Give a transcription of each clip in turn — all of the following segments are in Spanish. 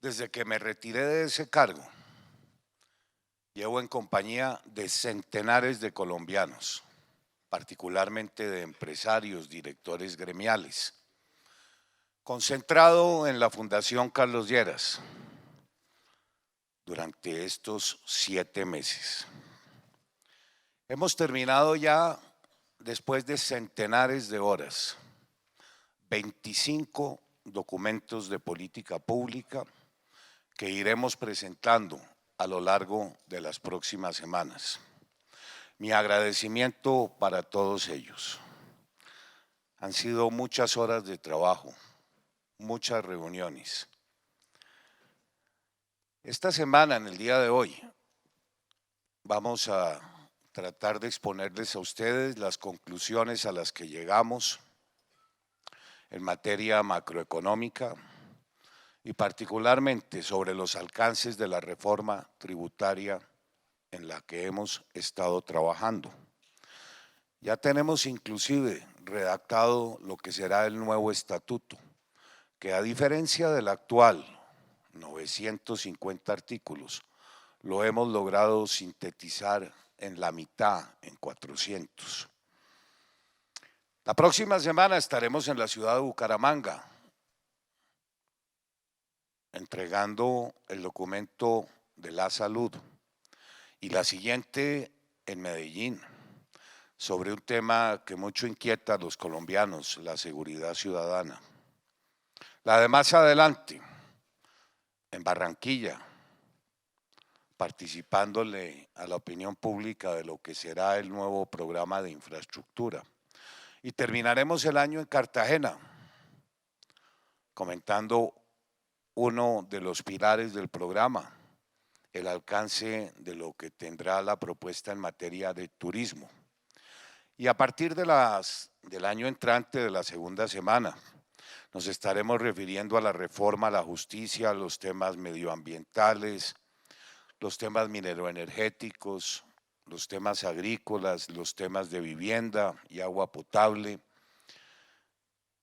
Desde que me retiré de ese cargo, llevo en compañía de centenares de colombianos, particularmente de empresarios, directores gremiales, concentrado en la Fundación Carlos Lleras durante estos 7 meses. Hemos terminado ya, después de centenares de horas, 25 documentos de política pública que iremos presentando a lo largo de las próximas semanas. Mi agradecimiento para todos ellos. Han sido muchas horas de trabajo, muchas reuniones. Esta semana, en el día de hoy, vamos a tratar de exponerles a ustedes las conclusiones a las que llegamos en materia macroeconómica y particularmente sobre los alcances de la reforma tributaria en la que hemos estado trabajando. Ya tenemos inclusive redactado lo que será el nuevo estatuto, que a diferencia del actual, 950 artículos, lo hemos logrado sintetizar en la mitad, en 400. La próxima semana estaremos en la ciudad de Bucaramanga, entregando el documento de la salud, y la siguiente en Medellín, sobre un tema que mucho inquieta a los colombianos, la seguridad ciudadana. La de más adelante, en Barranquilla, participándole a la opinión pública de lo que será el nuevo programa de infraestructura. Y terminaremos el año en Cartagena, comentando uno de los pilares del programa, el alcance de lo que tendrá la propuesta en materia de turismo. Y a partir del año entrante, de la segunda semana, nos estaremos refiriendo a la reforma a la justicia, a los temas medioambientales, los temas mineroenergéticos, los temas agrícolas, los temas de vivienda y agua potable.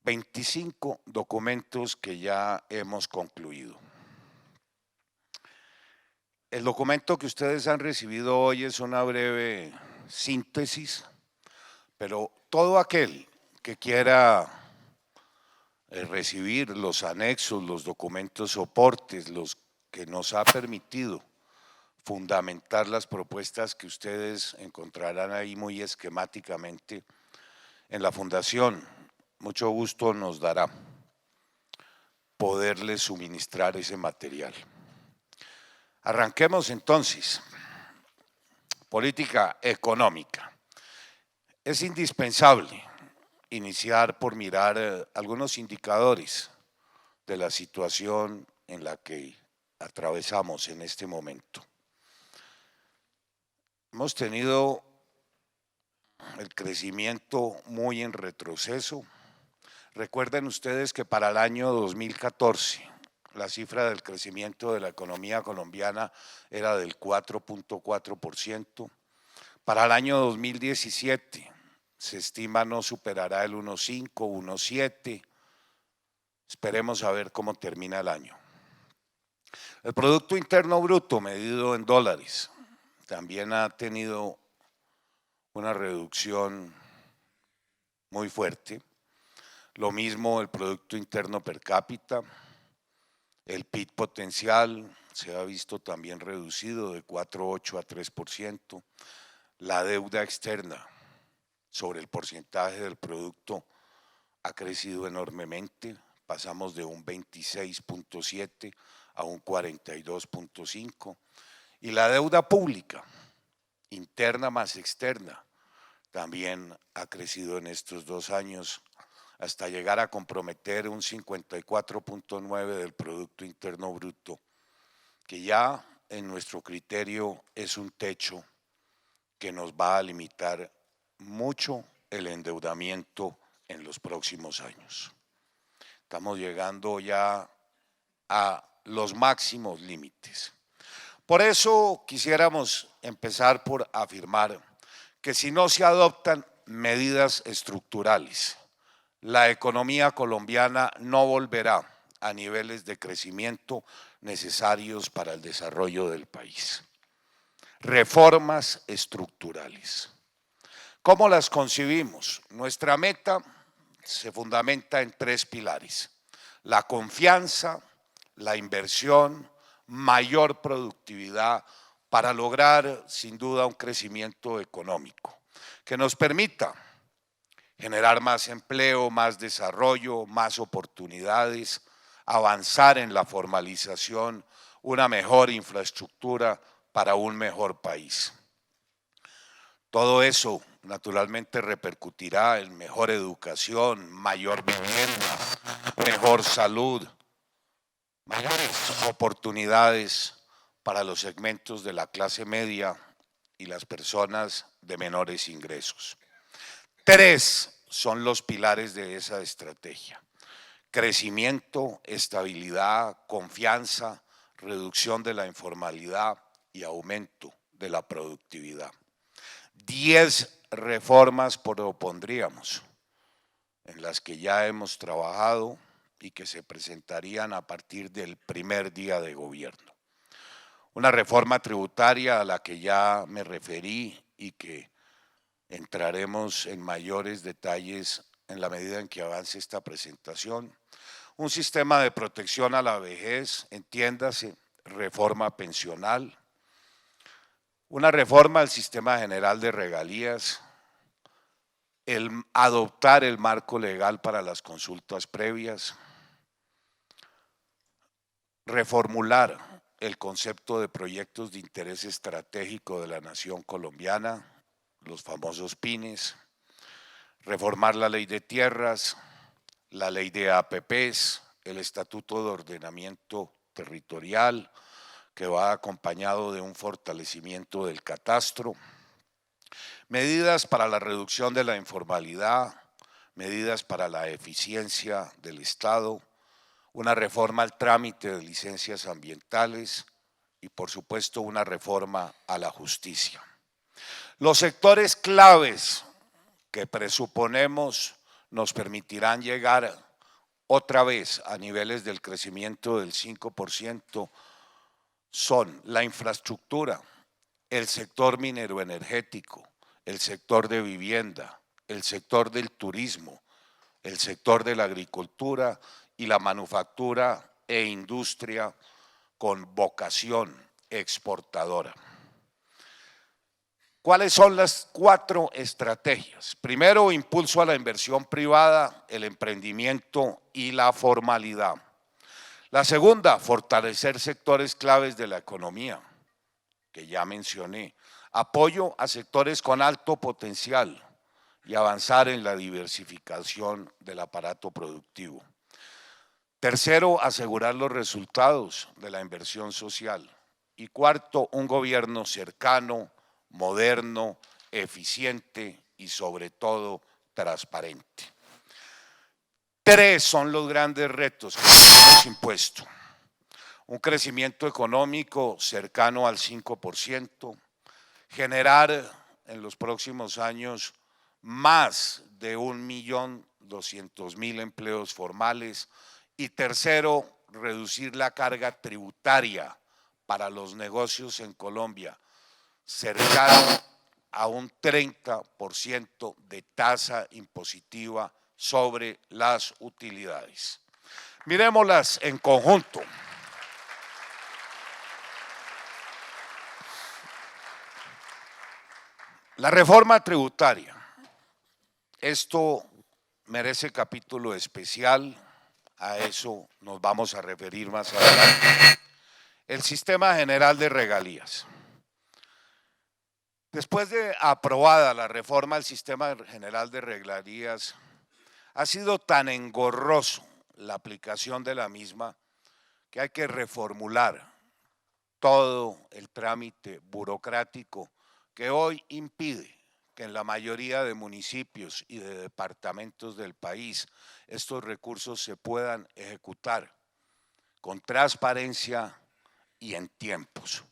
25 documentos que ya hemos concluido. El documento que ustedes han recibido hoy es una breve síntesis, pero todo aquel que quiera recibir los anexos, los documentos soportes, los que nos ha permitido fundamentar las propuestas que ustedes encontrarán ahí muy esquemáticamente en la Fundación, mucho gusto nos dará poderles suministrar ese material. Arranquemos entonces. Política económica. Es indispensable iniciar por mirar algunos indicadores de la situación en la que atravesamos en este momento. Hemos tenido el crecimiento muy en retroceso. Recuerden ustedes que para el año 2014 la cifra del crecimiento de la economía colombiana era del 4.4%. Para el año 2017 se estima no superará el 1.5, 1.7. Esperemos a ver cómo termina el año. El Producto Interno Bruto medido en dólares también ha tenido una reducción muy fuerte. Lo mismo el Producto Interno Per Cápita, el PIB potencial se ha visto también reducido de 4.8 a 3%. La deuda externa sobre el porcentaje del producto ha crecido enormemente, pasamos de un 26.7 a un 42.5, y la deuda pública, interna más externa, también ha crecido en estos 2 años hasta llegar a comprometer un 54.9 del Producto Interno Bruto, que ya en nuestro criterio es un techo que nos va a limitar mucho el endeudamiento en los próximos años. Estamos llegando ya a los máximos límites. Por eso quisiéramos empezar por afirmar que si no se adoptan medidas estructurales, la economía colombiana no volverá a niveles de crecimiento necesarios para el desarrollo del país. Reformas estructurales. ¿Cómo las concibimos? Nuestra meta se fundamenta en 3 pilares: la confianza, la inversión, mayor productividad para lograr sin duda un crecimiento económico que nos permita generar más empleo, más desarrollo, más oportunidades, avanzar en la formalización, una mejor infraestructura para un mejor país. Todo eso naturalmente repercutirá en mejor educación, mayor vivienda, mejor salud, mayores oportunidades para los segmentos de la clase media y las personas de menores ingresos. 3 son los pilares de esa estrategia: crecimiento, estabilidad, confianza, reducción de la informalidad y aumento de la productividad. 10 reformas propondríamos, en las que ya hemos trabajado y que se presentarían a partir del primer día de gobierno. Una reforma tributaria a la que ya me referí y que entraremos en mayores detalles en la medida en que avance esta presentación. Un sistema de protección a la vejez, entiéndase, reforma pensional. Una reforma al sistema general de regalías, adoptar el marco legal para las consultas previas, reformular el concepto de proyectos de interés estratégico de la nación colombiana, los famosos PINES, reformar la ley de tierras, la ley de APPs, el Estatuto de Ordenamiento Territorial, que va acompañado de un fortalecimiento del catastro, medidas para la reducción de la informalidad, medidas para la eficiencia del Estado, una reforma al trámite de licencias ambientales y, por supuesto, una reforma a la justicia. Los sectores claves que presuponemos nos permitirán llegar otra vez a niveles del crecimiento del 5% son la infraestructura, el sector minero-energético, el sector de vivienda, el sector del turismo, el sector de la agricultura y la manufactura e industria con vocación exportadora. ¿Cuáles son las 4 estrategias? Primero, impulso a la inversión privada, el emprendimiento y la formalidad. La segunda, fortalecer sectores claves de la economía, que ya mencioné. Apoyo a sectores con alto potencial y avanzar en la diversificación del aparato productivo. Tercero, asegurar los resultados de la inversión social. Y cuarto, un gobierno cercano, moderno, eficiente y sobre todo transparente. 3 son los grandes retos que nos hemos impuesto: un crecimiento económico cercano al 5%, generar en los próximos años más de 1.200.000 empleos formales y tercero, reducir la carga tributaria para los negocios en Colombia, cercano a un 30% de tasa impositiva sobre las utilidades. Miremoslas en conjunto. La reforma tributaria, esto merece capítulo especial, a eso nos vamos a referir más adelante. El sistema general de regalías. Después de aprobada la reforma del sistema general de regalías, ha sido tan engorroso la aplicación de la misma que hay que reformular todo el trámite burocrático que hoy impide que en la mayoría de municipios y de departamentos del país estos recursos se puedan ejecutar con transparencia y en tiempos.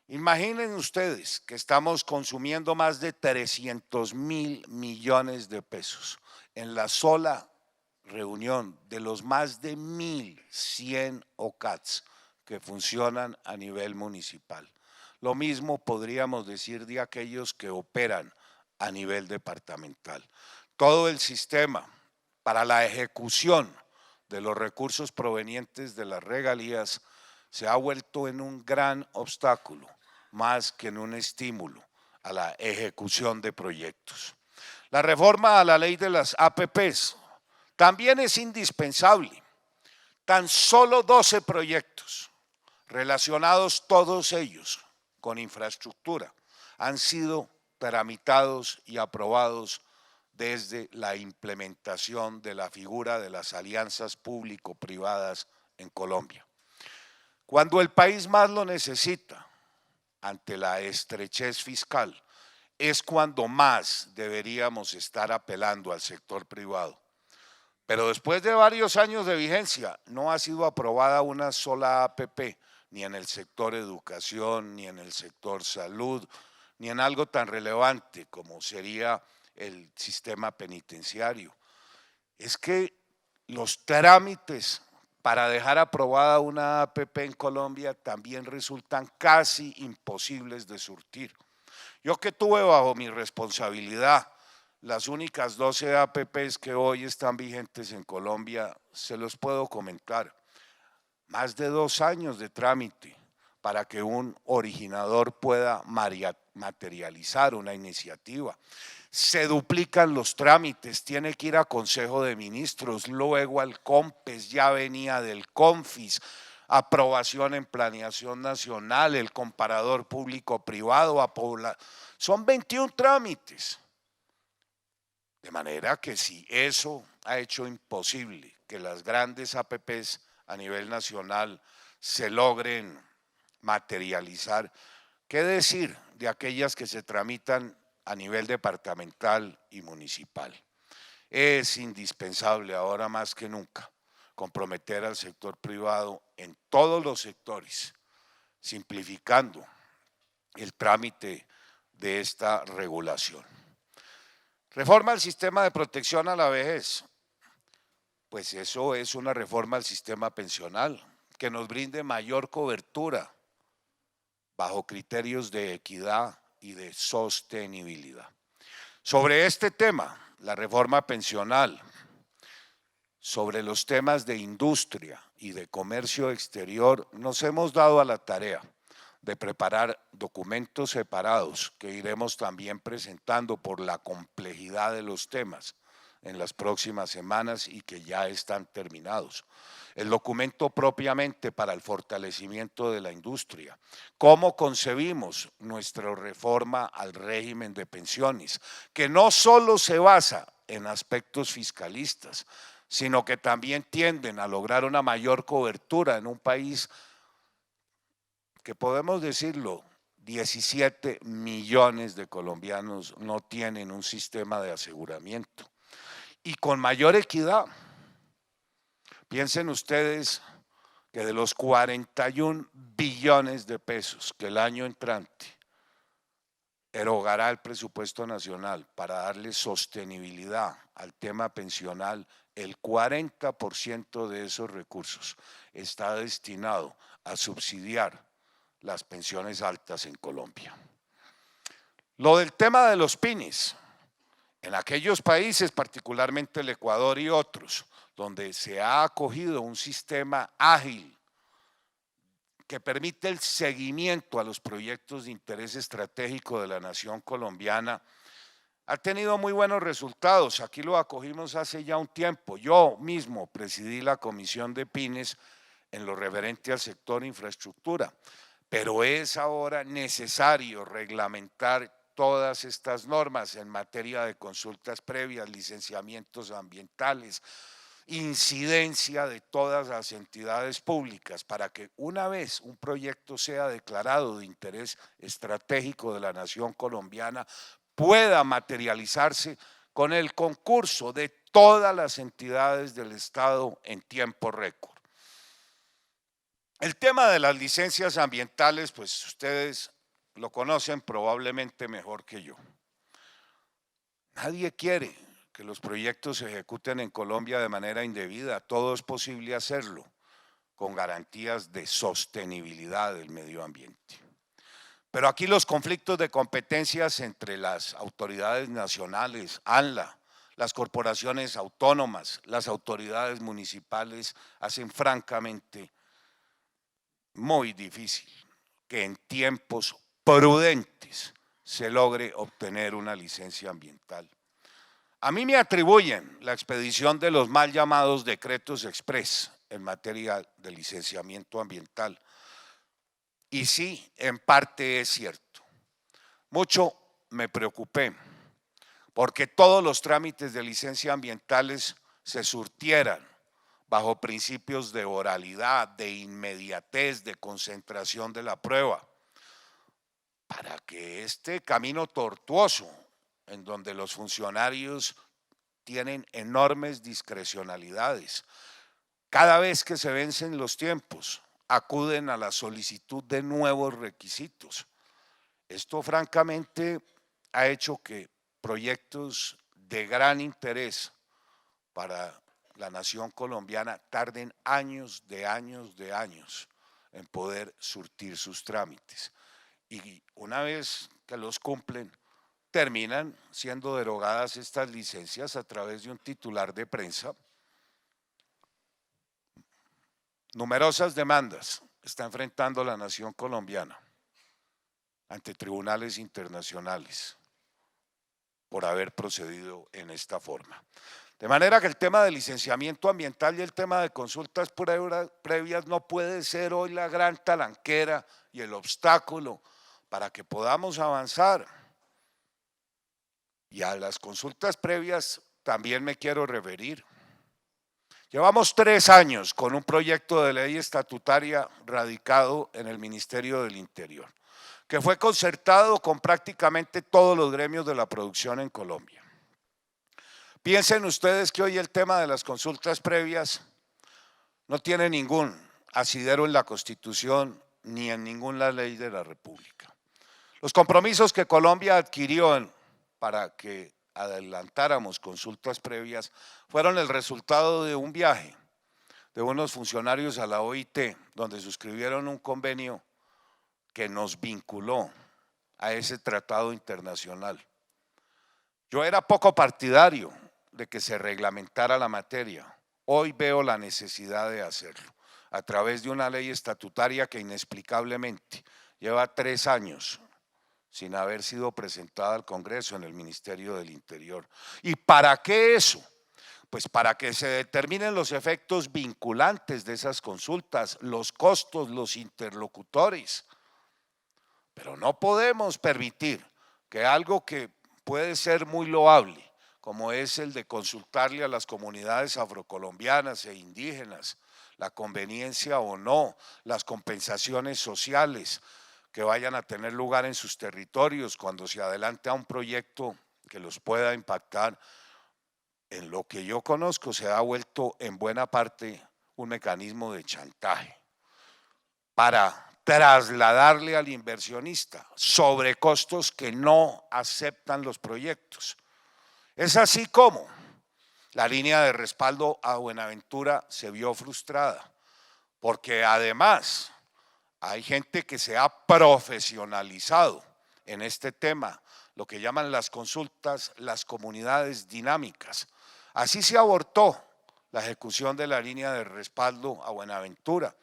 Imaginen ustedes que estamos consumiendo más de 300.000 millones de pesos en la sola reunión de los más de 1.100 OCATs que funcionan a nivel municipal. Lo mismo podríamos decir de aquellos que operan a nivel departamental. Todo el sistema para la ejecución de los recursos provenientes de las regalías se ha vuelto en un gran obstáculo, más que en un estímulo a la ejecución de proyectos. La reforma a la ley de las APPs también es indispensable. Tan solo 12 proyectos relacionados todos ellos con infraestructura han sido tramitados y aprobados desde la implementación de la figura de las alianzas público-privadas en Colombia. Cuando el país más lo necesita, ante la estrechez fiscal, es cuando más deberíamos estar apelando al sector privado. Pero después de varios años de vigencia, no ha sido aprobada una sola APP, ni en el sector educación, ni en el sector salud, ni en algo tan relevante como sería el sistema penitenciario. Es que los trámites para dejar aprobada una APP en Colombia también resultan casi imposibles de surtir. Yo que tuve bajo mi responsabilidad las únicas 12 APPs que hoy están vigentes en Colombia, se los puedo comentar. Más de 2 años de trámite para que un originador pueda materializar una iniciativa. Se duplican los trámites, tiene que ir a Consejo de Ministros, luego al COMPES, ya venía del CONFIS, aprobación en planeación nacional, el comparador público-privado, son 21 trámites. De manera que si eso ha hecho imposible que las grandes APPs a nivel nacional se logren materializar, ¿qué decir de aquellas que se tramitan a nivel departamental y municipal? Es indispensable ahora más que nunca comprometer al sector privado en todos los sectores, simplificando el trámite de esta regulación. Reforma al sistema de protección a la vejez. Pues eso es una reforma al sistema pensional que nos brinde mayor cobertura bajo criterios de equidad y de sostenibilidad. Sobre este tema, la reforma pensional, sobre los temas de industria y de comercio exterior, nos hemos dado a la tarea de preparar documentos separados que iremos también presentando por la complejidad de los temas en las próximas semanas y que ya están terminados. El documento propiamente para el fortalecimiento de la industria. ¿Cómo concebimos nuestra reforma al régimen de pensiones? Que no solo se basa en aspectos fiscalistas, sino que también tienden a lograr una mayor cobertura en un país que podemos decirlo, 17 millones de colombianos no tienen un sistema de aseguramiento. Y con mayor equidad. Piensen ustedes que de los 41 billones de pesos que el año entrante erogará el presupuesto nacional para darle sostenibilidad al tema pensional, el 40% de esos recursos está destinado a subsidiar las pensiones altas en Colombia. Lo del tema de los PINES, en aquellos países, particularmente el Ecuador y otros, donde se ha acogido un sistema ágil que permite el seguimiento a los proyectos de interés estratégico de la nación colombiana, ha tenido muy buenos resultados. Aquí lo acogimos hace ya un tiempo. Yo mismo presidí la comisión de PINES en lo referente al sector infraestructura, pero es ahora necesario reglamentar todas estas normas en materia de consultas previas, licenciamientos ambientales, incidencia de todas las entidades públicas para que una vez un proyecto sea declarado de interés estratégico de la nación colombiana pueda materializarse con el concurso de todas las entidades del Estado en tiempo récord. El tema de las licencias ambientales, pues ustedes lo conocen probablemente mejor que yo. Nadie quiere que los proyectos se ejecuten en Colombia de manera indebida. Todo es posible hacerlo con garantías de sostenibilidad del medio ambiente. Pero aquí los conflictos de competencias entre las autoridades nacionales, ANLA, las corporaciones autónomas, las autoridades municipales, hacen francamente muy difícil que en tiempos prudentes se logre obtener una licencia ambiental. A mí me atribuyen la expedición de los mal llamados decretos express en materia de licenciamiento ambiental. Y sí, en parte es cierto. Mucho me preocupé porque todos los trámites de licencia ambientales se surtieran bajo principios de oralidad, de inmediatez, de concentración de la prueba, para que este camino tortuoso, en donde los funcionarios tienen enormes discrecionalidades, cada vez que se vencen los tiempos, acuden a la solicitud de nuevos requisitos. Esto francamente ha hecho que proyectos de gran interés para la nación colombiana tarden años en poder surtir sus trámites. Y una vez que los cumplen, terminan siendo derogadas estas licencias a través de un titular de prensa. Numerosas demandas está enfrentando la nación colombiana ante tribunales internacionales por haber procedido en esta forma. De manera que el tema del licenciamiento ambiental y el tema de consultas previas no puede ser hoy la gran talanquera y el obstáculo para que podamos avanzar. Y a las consultas previas también me quiero referir. Llevamos 3 años con un proyecto de ley estatutaria radicado en el Ministerio del Interior, que fue concertado con prácticamente todos los gremios de la producción en Colombia. Piensen ustedes que hoy el tema de las consultas previas no tiene ningún asidero en la Constitución ni en ninguna ley de la República. Los compromisos que Colombia adquirió para que adelantáramos consultas previas fueron el resultado de un viaje de unos funcionarios a la OIT, donde suscribieron un convenio que nos vinculó a ese tratado internacional. Yo era poco partidario de que se reglamentara la materia. Hoy veo la necesidad de hacerlo a través de una ley estatutaria que inexplicablemente lleva 3 años sin haber sido presentada al Congreso en el Ministerio del Interior. ¿Y para qué eso? Pues para que se determinen los efectos vinculantes de esas consultas, los costos, los interlocutores. Pero no podemos permitir que algo que puede ser muy loable, como es el de consultarle a las comunidades afrocolombianas e indígenas, la conveniencia o no, las compensaciones sociales que vayan a tener lugar en sus territorios cuando se adelante a un proyecto que los pueda impactar, en lo que yo conozco se ha vuelto en buena parte un mecanismo de chantaje para trasladarle al inversionista sobrecostos que no aceptan los proyectos. Es así como la línea de respaldo a Buenaventura se vio frustrada, porque además hay gente que se ha profesionalizado en este tema, lo que llaman las consultas, las comunidades dinámicas. Así se abortó la ejecución de la línea de respaldo a Buenaventura.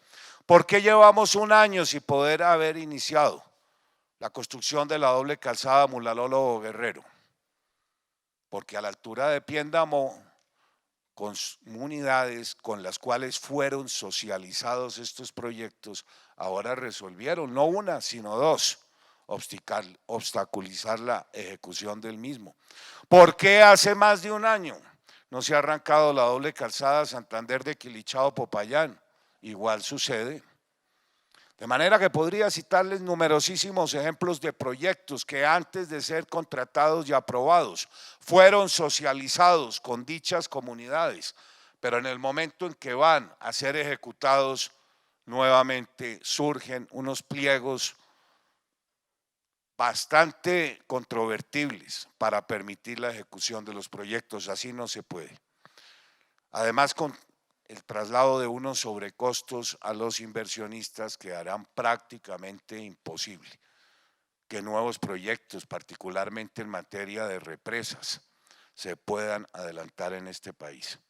¿Por qué llevamos 1 año sin poder haber iniciado la construcción de la doble calzada Mulalolo-Guerrero? Porque a la altura de Piendamó, comunidades con las cuales fueron socializados estos proyectos, ahora resolvieron, no una, sino 2, obstaculizar la ejecución del mismo. ¿Por qué hace más de 1 año no se ha arrancado la doble calzada Santander de Quilichao-Popayán? Igual sucede. De manera que podría citarles numerosísimos ejemplos de proyectos que antes de ser contratados y aprobados fueron socializados con dichas comunidades, pero en el momento en que van a ser ejecutados nuevamente surgen unos pliegos bastante controvertibles para permitir la ejecución de los proyectos. Así no se puede. Además, con el traslado de unos sobrecostos a los inversionistas que harán prácticamente imposible que nuevos proyectos, particularmente en materia de represas, se puedan adelantar en este país.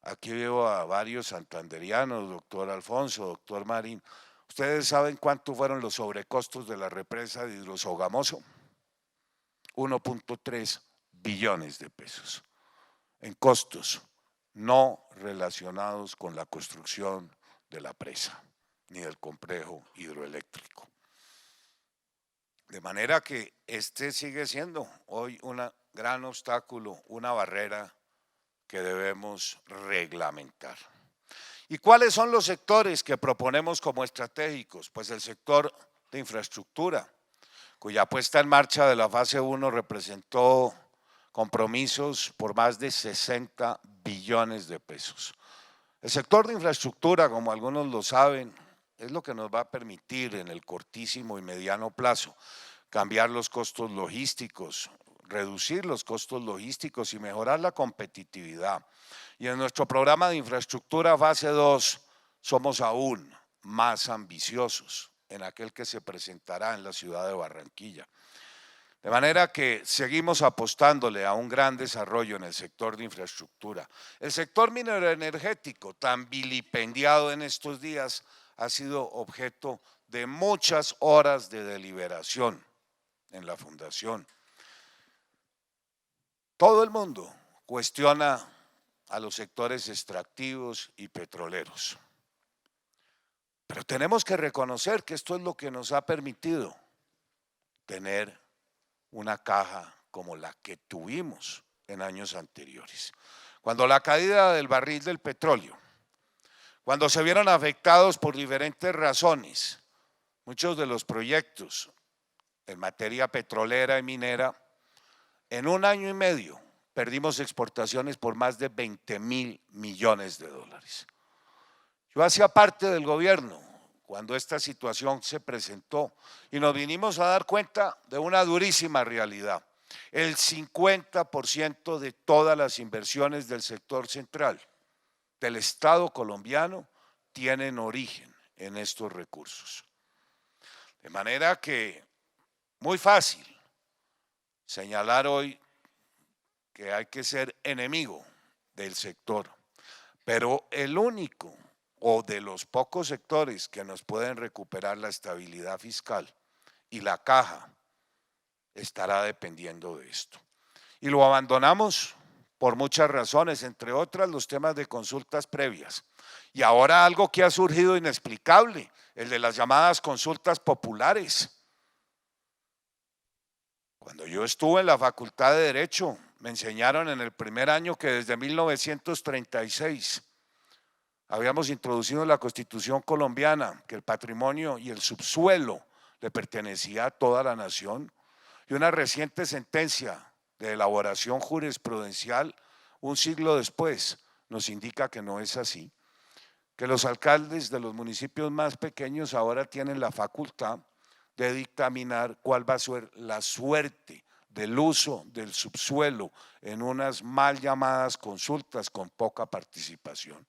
Aquí veo a varios santanderianos, doctor Alfonso, doctor Marín. ¿Ustedes saben cuánto fueron los sobrecostos de la represa de Hidrosogamoso? 1.3 billones de pesos en costos no relacionados con la construcción de la presa ni del complejo hidroeléctrico. De manera que este sigue siendo hoy un gran obstáculo, una barrera que debemos reglamentar. ¿Y cuáles son los sectores que proponemos como estratégicos? Pues el sector de infraestructura, cuya puesta en marcha de la fase 1 representó compromisos por más de 60 billones de pesos. El sector de infraestructura, como algunos lo saben, es lo que nos va a permitir en el cortísimo y mediano plazo cambiar los costos logísticos, reducir los costos logísticos y mejorar la competitividad. Y en nuestro programa de infraestructura fase 2 somos aún más ambiciosos en aquel que se presentará en la ciudad de Barranquilla. De manera que seguimos apostándole a un gran desarrollo en el sector de infraestructura. El sector minero energético, tan vilipendiado en estos días, ha sido objeto de muchas horas de deliberación en la Fundación. Todo el mundo cuestiona a los sectores extractivos y petroleros. Pero tenemos que reconocer que esto es lo que nos ha permitido tener una caja como la que tuvimos en años anteriores. Cuando la caída del barril del petróleo, cuando se vieron afectados por diferentes razones, muchos de los proyectos en materia petrolera y minera, en un año y medio perdimos exportaciones por más de 20.000 millones de dólares. Yo hacía parte del gobierno cuando esta situación se presentó y nos vinimos a dar cuenta de una durísima realidad. El 50% de todas las inversiones del sector central del Estado colombiano tienen origen en estos recursos. De manera que muy fácil señalar hoy que hay que ser enemigo del sector, pero el único o de los pocos sectores que nos pueden recuperar la estabilidad fiscal y la caja estará dependiendo de esto. Y lo abandonamos por muchas razones, entre otras los temas de consultas previas. Y ahora algo que ha surgido inexplicable, el de las llamadas consultas populares. Cuando yo estuve en la Facultad de Derecho, me enseñaron en el primer año que desde 1936 habíamos introducido en la Constitución colombiana que el patrimonio y el subsuelo le pertenecía a toda la nación, y una reciente sentencia de elaboración jurisprudencial un siglo después nos indica que no es así, que los alcaldes de los municipios más pequeños ahora tienen la facultad de dictaminar cuál va a ser la suerte del uso del subsuelo en unas mal llamadas consultas con poca participación.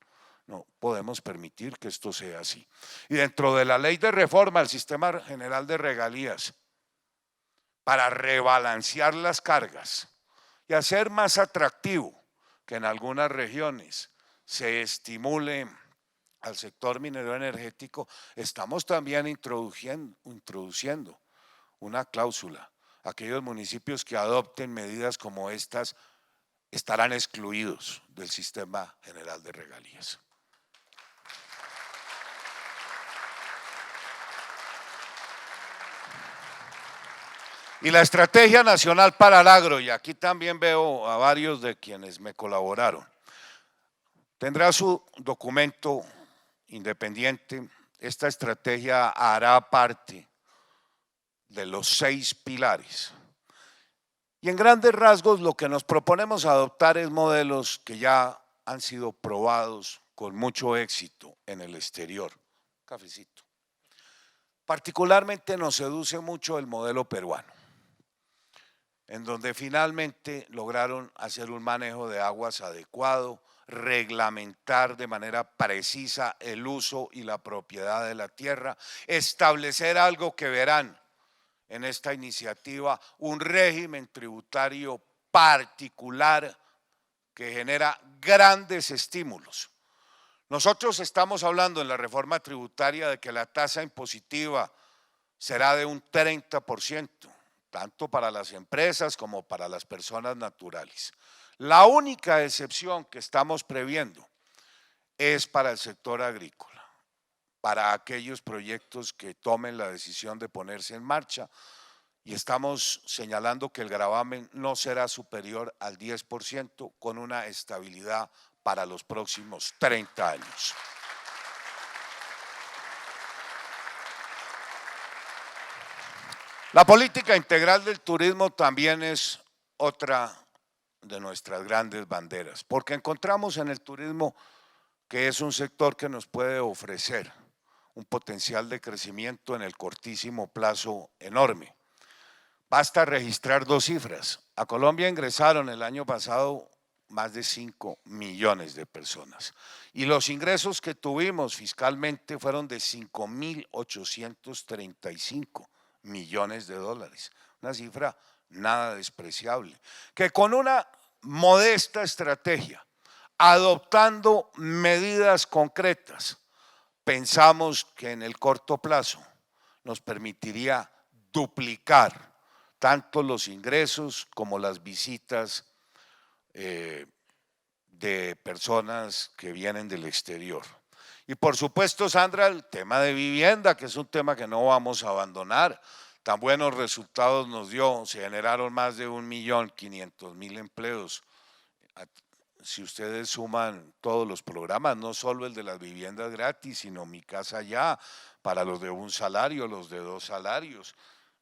No podemos permitir que esto sea así. Y dentro de la ley de reforma al sistema general de regalías, para rebalancear las cargas y hacer más atractivo que en algunas regiones se estimule al sector minero energético, estamos también introduciendo una cláusula. Aquellos municipios que adopten medidas como estas estarán excluidos del sistema general de regalías. Y la Estrategia Nacional para el Agro, y aquí también veo a varios de quienes me colaboraron, tendrá su documento independiente. Esta estrategia hará parte de los 6 pilares. Y en grandes rasgos lo que nos proponemos adoptar es modelos que ya han sido probados con mucho éxito en el exterior. Cafecito. Particularmente nos seduce mucho el modelo peruano, en donde finalmente lograron hacer un manejo de aguas adecuado, reglamentar de manera precisa el uso y la propiedad de la tierra, establecer algo que verán en esta iniciativa, un régimen tributario particular que genera grandes estímulos. Nosotros estamos hablando en la reforma tributaria de que la tasa impositiva será de un 30%, tanto para las empresas como para las personas naturales. La única excepción que estamos previendo es para el sector agrícola, para aquellos proyectos que tomen la decisión de ponerse en marcha, y estamos señalando que el gravamen no será superior al 10% con una estabilidad para los próximos 30 años. La política integral del turismo también es otra de nuestras grandes banderas, porque encontramos en el turismo que es un sector que nos puede ofrecer un potencial de crecimiento en el cortísimo plazo enorme. Basta registrar dos cifras. A Colombia ingresaron el año pasado más de 5 millones de personas y los ingresos que tuvimos fiscalmente fueron de 5.835 millones de dólares, una cifra nada despreciable, que con una modesta estrategia, adoptando medidas concretas, pensamos que en el corto plazo nos permitiría duplicar tanto los ingresos como las visitas de personas que vienen del exterior. Y por supuesto, Sandra, el tema de vivienda, que es un tema que no vamos a abandonar. Tan buenos resultados nos dio, se generaron más de 1.500.000 empleos. Si ustedes suman todos los programas, no solo el de las viviendas gratis, sino Mi Casa Ya, para los de un salario, los de 2 salarios,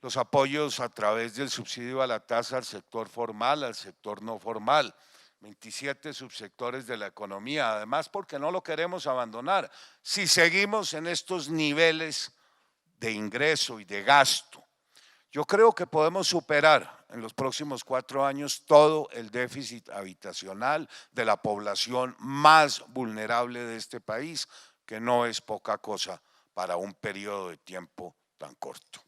los apoyos a través del subsidio a la tasa al sector formal, al sector no formal, 27 subsectores de la economía, además porque no lo queremos abandonar. Si seguimos en estos niveles de ingreso y de gasto, yo creo que podemos superar en los próximos 4 años todo el déficit habitacional de la población más vulnerable de este país, que no es poca cosa para un periodo de tiempo tan corto.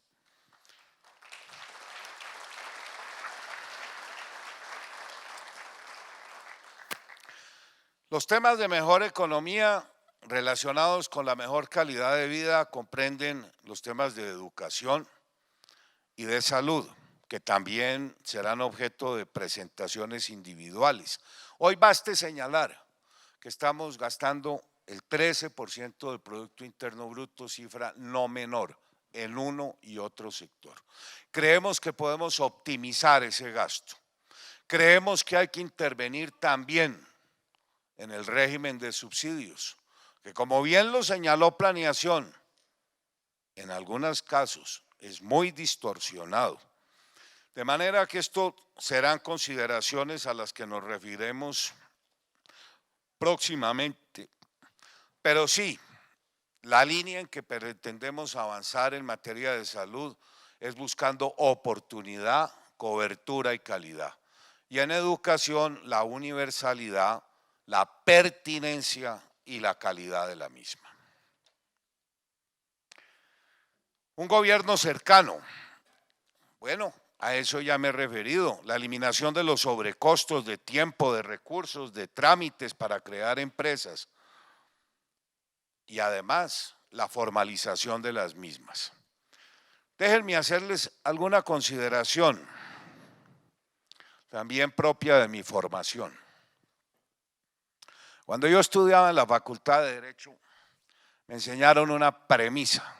Los temas de mejor economía relacionados con la mejor calidad de vida comprenden los temas de educación y de salud, que también serán objeto de presentaciones individuales. Hoy baste señalar que estamos gastando el 13% del Producto Interno Bruto, cifra no menor, en uno y otro sector. Creemos que podemos optimizar ese gasto. Creemos que hay que intervenir también en el régimen de subsidios, que como bien lo señaló Planeación, en algunos casos es muy distorsionado. De manera que esto serán consideraciones a las que nos referiremos próximamente. Pero sí, la línea en que pretendemos avanzar en materia de salud es buscando oportunidad, cobertura y calidad. Y en educación, la universalidad, la pertinencia y la calidad de la misma. Un gobierno cercano. Bueno, a eso ya me he referido. La eliminación de los sobrecostos de tiempo, de recursos, de trámites para crear empresas. Y además, la formalización de las mismas. Déjenme hacerles alguna consideración, también propia de mi formación. Cuando yo estudiaba en la Facultad de Derecho, me enseñaron una premisa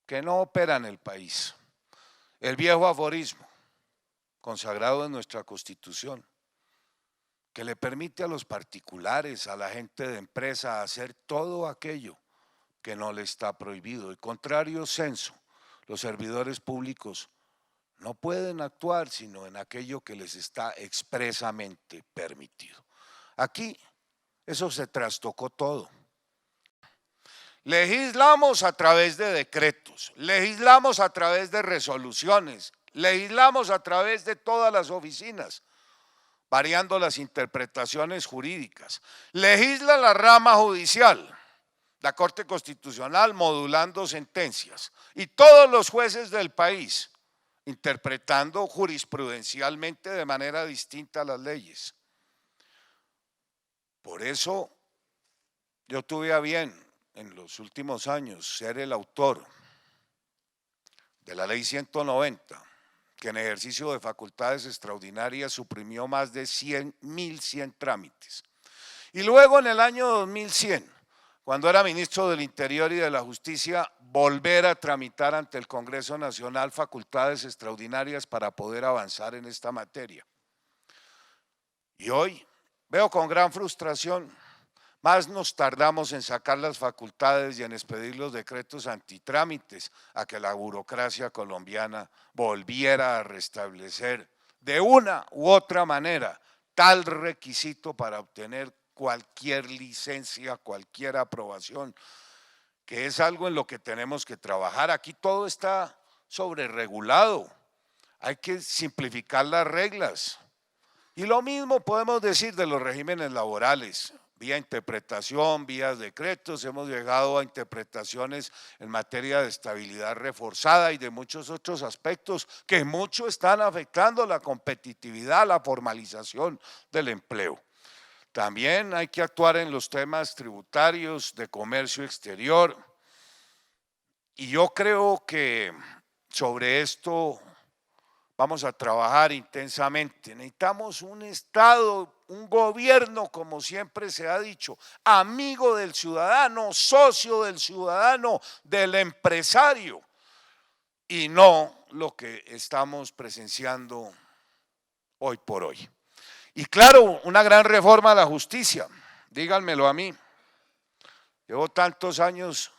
que no opera en el país. El viejo aforismo, consagrado en nuestra Constitución, que le permite a los particulares, a la gente de empresa, hacer todo aquello que no le está prohibido. Y contrario censo, los servidores públicos no pueden actuar sino en aquello que les está expresamente permitido. Aquí eso se trastocó todo. Legislamos a través de decretos, legislamos a través de resoluciones, legislamos a través de todas las oficinas, variando las interpretaciones jurídicas. Legisla la rama judicial, la Corte Constitucional modulando sentencias y todos los jueces del país interpretando jurisprudencialmente de manera distinta las leyes. Por eso yo tuve a bien en los últimos años ser el autor de la ley 190, que en ejercicio de facultades extraordinarias suprimió más de 1.100 trámites. Y luego en el año 2100, cuando era ministro del Interior y de la Justicia, volver a tramitar ante el Congreso Nacional facultades extraordinarias para poder avanzar en esta materia. Y hoy veo con gran frustración, más nos tardamos en sacar las facultades y en expedir los decretos antitrámites a que la burocracia colombiana volviera a restablecer de una u otra manera tal requisito para obtener cualquier licencia, cualquier aprobación, que es algo en lo que tenemos que trabajar. Aquí todo está sobreregulado, hay que simplificar las reglas. Y lo mismo podemos decir de los regímenes laborales. Vía interpretación, vía decretos, hemos llegado a interpretaciones en materia de estabilidad reforzada y de muchos otros aspectos que mucho están afectando la competitividad, la formalización del empleo. También hay que actuar en los temas tributarios, de comercio exterior. Y yo creo que sobre esto vamos a trabajar intensamente. Necesitamos un Estado, un gobierno, como siempre se ha dicho, amigo del ciudadano, socio del ciudadano, del empresario, y no lo que estamos presenciando hoy por hoy. Y claro, una gran reforma a la justicia, díganmelo a mí. Llevo tantos años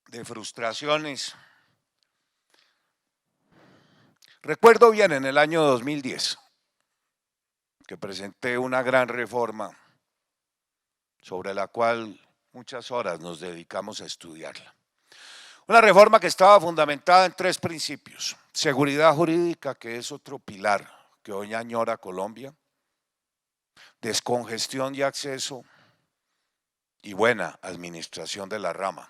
de frustraciones. Recuerdo bien en el año 2010 que presenté una gran reforma sobre la cual muchas horas nos dedicamos a estudiarla. Una reforma que estaba fundamentada en 3 principios: seguridad jurídica, que es otro pilar que hoy añora Colombia, descongestión y acceso y buena administración de la rama.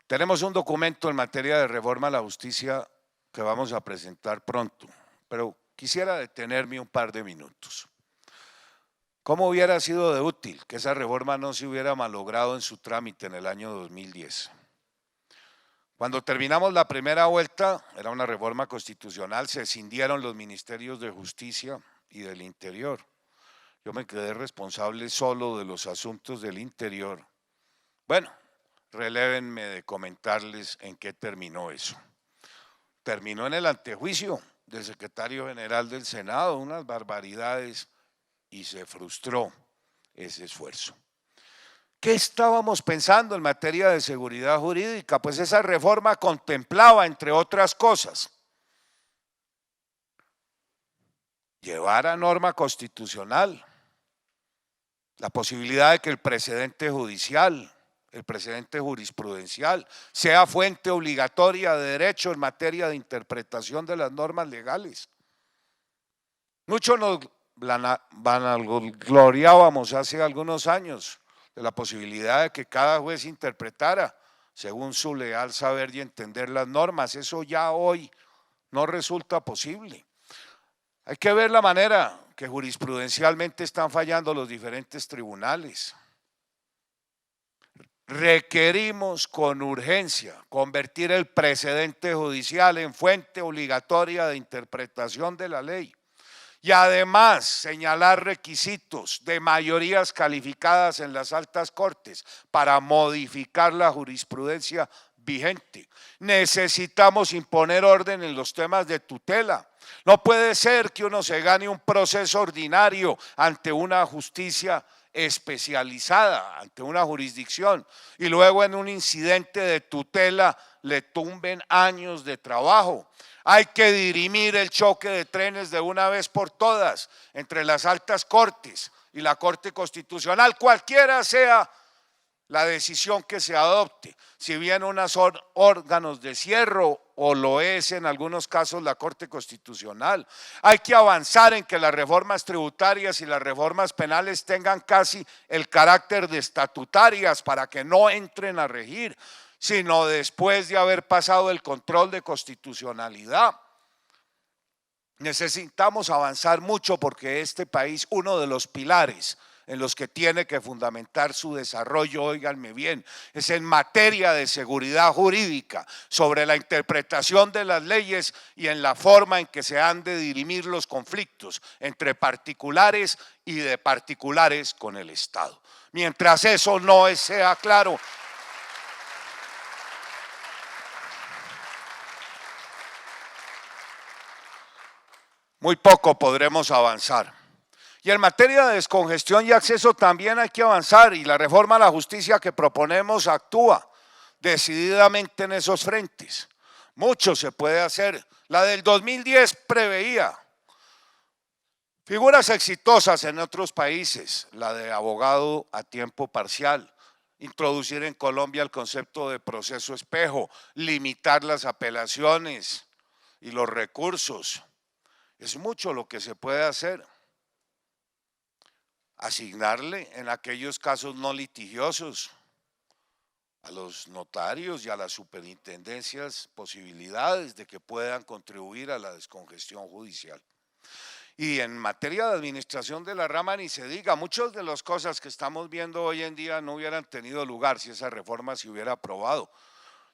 Tenemos un documento en materia de reforma a la justicia que vamos a presentar pronto, pero quisiera detenerme un par de minutos. ¿Cómo hubiera sido de útil que esa reforma no se hubiera malogrado en su trámite en el año 2010? Cuando terminamos la primera vuelta, era una reforma constitucional, se escindieron los ministerios de Justicia y del Interior. Yo me quedé responsable solo de los asuntos del Interior. Bueno, relévenme de comentarles en qué terminó eso. Terminó en el antejuicio del secretario general del Senado, unas barbaridades, y se frustró ese esfuerzo. ¿Qué estábamos pensando en materia de seguridad jurídica? Pues esa reforma contemplaba, entre otras cosas, llevar a norma constitucional la posibilidad de que el precedente judicial, el precedente jurisprudencial, sea fuente obligatoria de derecho en materia de interpretación de las normas legales. Muchos nos vanagloriábamos hace algunos años de la posibilidad de que cada juez interpretara según su leal saber y entender las normas. Eso ya hoy no resulta posible. Hay que ver la manera que jurisprudencialmente están fallando los diferentes tribunales. Requerimos con urgencia convertir el precedente judicial en fuente obligatoria de interpretación de la ley y además señalar requisitos de mayorías calificadas en las altas cortes para modificar la jurisprudencia vigente. Necesitamos imponer orden en los temas de tutela. No puede ser que uno se gane un proceso ordinario ante una justicia especializada, ante una jurisdicción, y luego en un incidente de tutela le tumben años de trabajo. Hay que dirimir el choque de trenes de una vez por todas entre las altas cortes y la Corte Constitucional, cualquiera sea la decisión que se adopte, si bien unas son órganos de cierre o lo es en algunos casos la Corte Constitucional. Hay que avanzar en que las reformas tributarias y las reformas penales tengan casi el carácter de estatutarias para que no entren a regir, sino después de haber pasado el control de constitucionalidad. Necesitamos avanzar mucho porque este país, uno de los pilares en los que tiene que fundamentar su desarrollo, óiganme bien, es en materia de seguridad jurídica, sobre la interpretación de las leyes y en la forma en que se han de dirimir los conflictos entre particulares y de particulares con el Estado. Mientras eso no sea claro, muy poco podremos avanzar. Y en materia de descongestión y acceso también hay que avanzar, y la reforma a la justicia que proponemos actúa decididamente en esos frentes. Mucho se puede hacer. La del 2010 preveía figuras exitosas en otros países, la de abogado a tiempo parcial, introducir en Colombia el concepto de proceso espejo, limitar las apelaciones y los recursos. Es mucho lo que se puede hacer. Asignarle en aquellos casos no litigiosos a los notarios y a las superintendencias posibilidades de que puedan contribuir a la descongestión judicial. Y en materia de administración de la rama ni se diga, muchas de las cosas que estamos viendo hoy en día no hubieran tenido lugar si esa reforma se hubiera aprobado.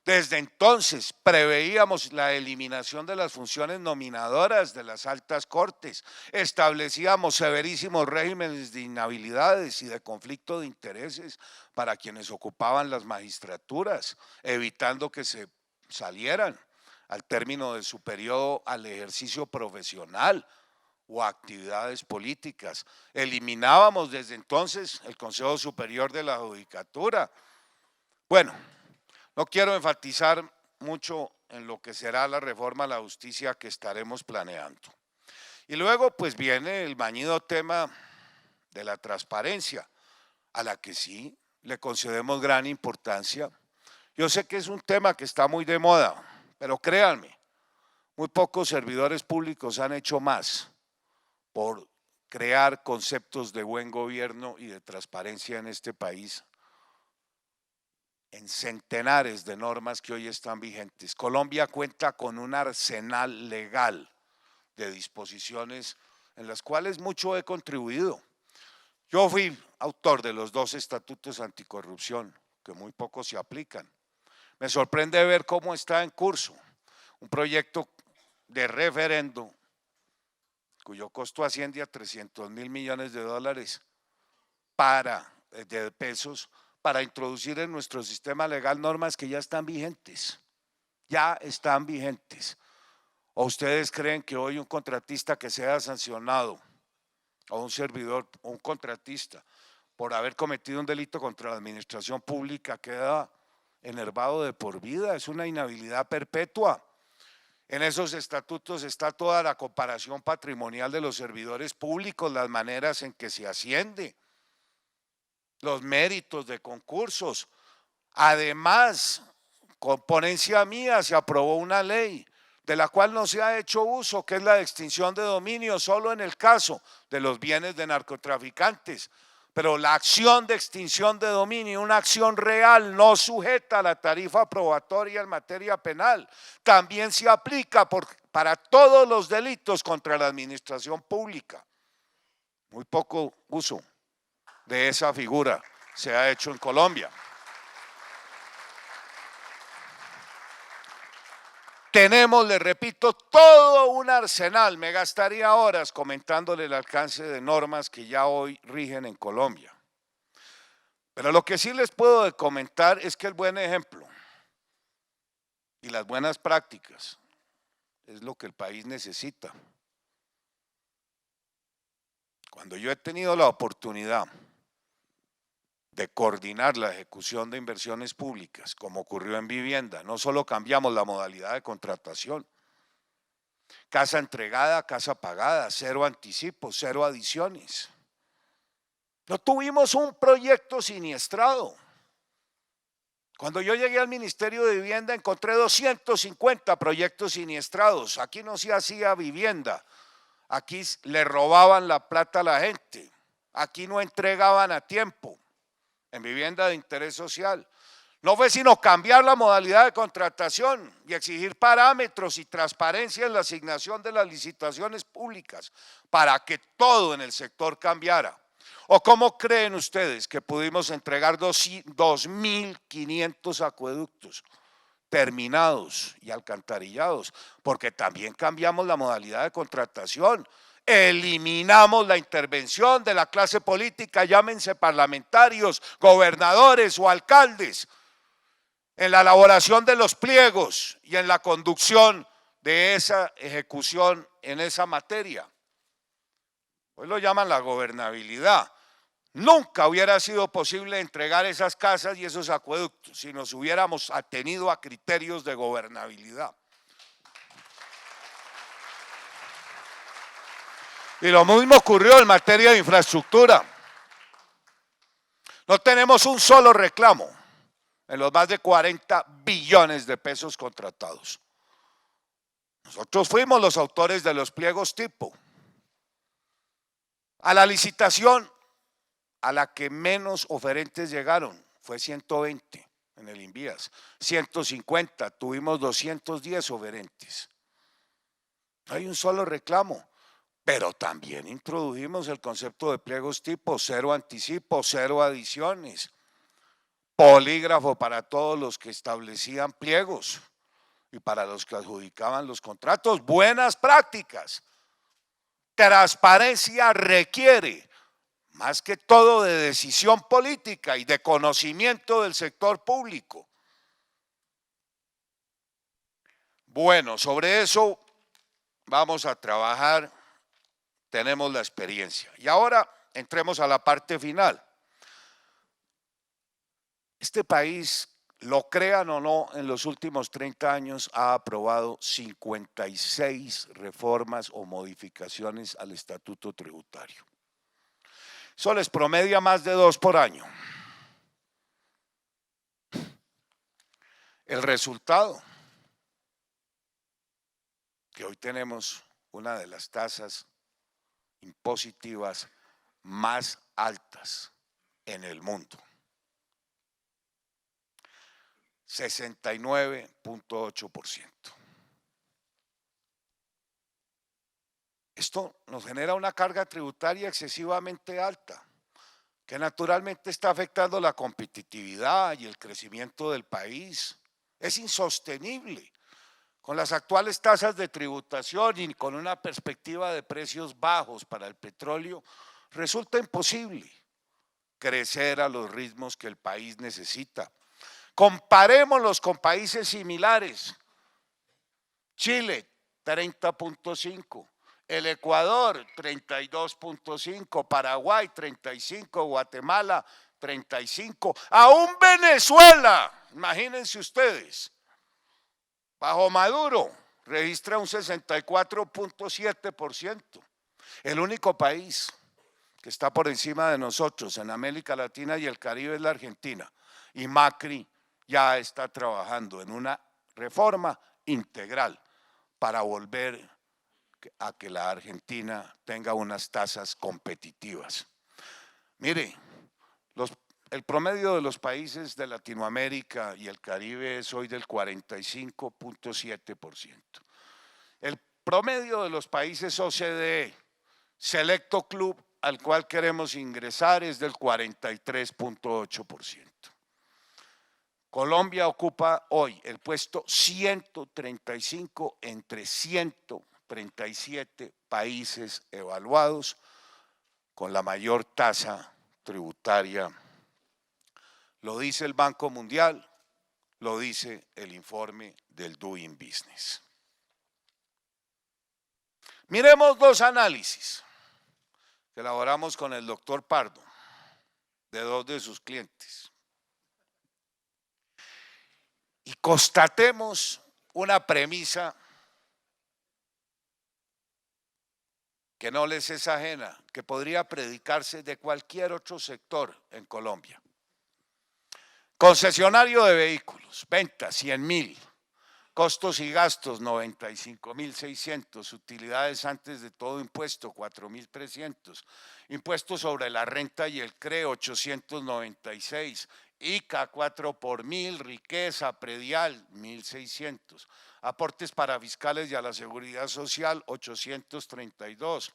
Desde entonces preveíamos la eliminación de las funciones nominadoras de las altas cortes, establecíamos severísimos regímenes de inhabilidades y de conflicto de intereses para quienes ocupaban las magistraturas, evitando que se salieran al término de su periodo al ejercicio profesional o actividades políticas. Eliminábamos desde entonces el Consejo Superior de la Judicatura. Bueno, no quiero enfatizar mucho en lo que será la reforma a la justicia que estaremos planeando. Y luego pues viene el mañido tema de la transparencia, a la que sí le concedemos gran importancia. Yo sé que es un tema que está muy de moda, pero créanme, muy pocos servidores públicos han hecho más por crear conceptos de buen gobierno y de transparencia en este país, en centenares de normas que hoy están vigentes. Colombia cuenta con un arsenal legal de disposiciones en las cuales mucho he contribuido. Yo fui autor de los 2 estatutos anticorrupción, que muy pocos se aplican. Me sorprende ver cómo está en curso un proyecto de referendo cuyo costo asciende a 300.000 millones de dólares de pesos, para introducir en nuestro sistema legal normas que ya están vigentes, ¿O ustedes creen que hoy un contratista que sea sancionado, o un servidor, o un contratista, por haber cometido un delito contra la administración pública queda enervado de por vida? Es una inhabilidad perpetua. En esos estatutos está toda la comparación patrimonial de los servidores públicos, las maneras en que se asciende, los méritos de concursos. Además, con ponencia mía se aprobó una ley de la cual no se ha hecho uso, que es la de extinción de dominio, solo en el caso de los bienes de narcotraficantes. Pero la acción de extinción de dominio, una acción real, no sujeta a la tarifa probatoria en materia penal, también se aplica para todos los delitos contra la administración pública. Muy poco uso de esa figura se ha hecho en Colombia. Tenemos, les repito, todo un arsenal. Me gastaría horas comentándole el alcance de normas que ya hoy rigen en Colombia. Pero lo que sí les puedo comentar es que el buen ejemplo y las buenas prácticas es lo que el país necesita. Cuando yo he tenido la oportunidad de coordinar la ejecución de inversiones públicas, como ocurrió en vivienda, no solo cambiamos la modalidad de contratación, casa entregada, casa pagada, 0 anticipos, 0 adiciones. No tuvimos un proyecto siniestrado. Cuando yo llegué al Ministerio de Vivienda encontré 250 proyectos siniestrados. Aquí no se hacía vivienda, aquí le robaban la plata a la gente, aquí no entregaban a tiempo en vivienda de interés social. No fue sino cambiar la modalidad de contratación y exigir parámetros y transparencia en la asignación de las licitaciones públicas para que todo en el sector cambiara. ¿O cómo creen ustedes que pudimos entregar 2.500 acueductos terminados y alcantarillados? Porque también cambiamos la modalidad de contratación. Eliminamos la intervención de la clase política, llámense parlamentarios, gobernadores o alcaldes, en la elaboración de los pliegos y en la conducción de esa ejecución en esa materia. Hoy lo llaman la gobernabilidad. Nunca hubiera sido posible entregar esas casas y esos acueductos si nos hubiéramos atenido a criterios de gobernabilidad. Y lo mismo ocurrió en materia de infraestructura. No tenemos un solo reclamo en los más de 40 billones de pesos contratados. Nosotros fuimos los autores de los pliegos tipo. A la licitación a la que menos oferentes llegaron fue 120 en el Invías, 150, tuvimos 210 oferentes. No hay un solo reclamo, pero también introdujimos el concepto de pliegos tipo, 0 anticipo, 0 adiciones, polígrafo para todos los que establecían pliegos y para los que adjudicaban los contratos, buenas prácticas. Transparencia requiere, más que todo, de decisión política y de conocimiento del sector público. Bueno, sobre eso vamos a trabajar, tenemos la experiencia. Y ahora entremos a la parte final. Este país, lo crean o no, en los últimos 30 años ha aprobado 56 reformas o modificaciones al estatuto tributario. Eso les promedia más de 2 por año. El resultado, que hoy tenemos una de las tasas impositivas más altas en el mundo. 69.8%. Esto nos genera una carga tributaria excesivamente alta, que naturalmente está afectando la competitividad y el crecimiento del país. Es insostenible. Con las actuales tasas de tributación y con una perspectiva de precios bajos para el petróleo, resulta imposible crecer a los ritmos que el país necesita. Comparémoslos con países similares. Chile, 30.5, el Ecuador, 32.5, Paraguay, 35, Guatemala, 35, aún Venezuela, imagínense ustedes, bajo Maduro, registra un 64.7%. El único país que está por encima de nosotros en América Latina y el Caribe es la Argentina. Y Macri ya está trabajando en una reforma integral para volver a que la Argentina tenga unas tasas competitivas. Mire, el promedio de los países de Latinoamérica y el Caribe es hoy del 45.7%. El promedio de los países OCDE, selecto club al cual queremos ingresar, es del 43.8%. Colombia ocupa hoy el puesto 135 entre 137 países evaluados con la mayor tasa tributaria. Lo dice el Banco Mundial, lo dice el informe del Doing Business. Miremos dos análisis que elaboramos con el doctor Pardo, de dos de sus clientes. Y constatemos una premisa que no les es ajena, que podría predicarse de cualquier otro sector en Colombia. Concesionario de vehículos, ventas 100.000, costos y gastos 95.600, utilidades antes de todo impuesto 4.300, impuestos sobre la renta y el CRE 896, ICA 4 por 1.000, riqueza predial 1.600, aportes para fiscales y a la seguridad social 832.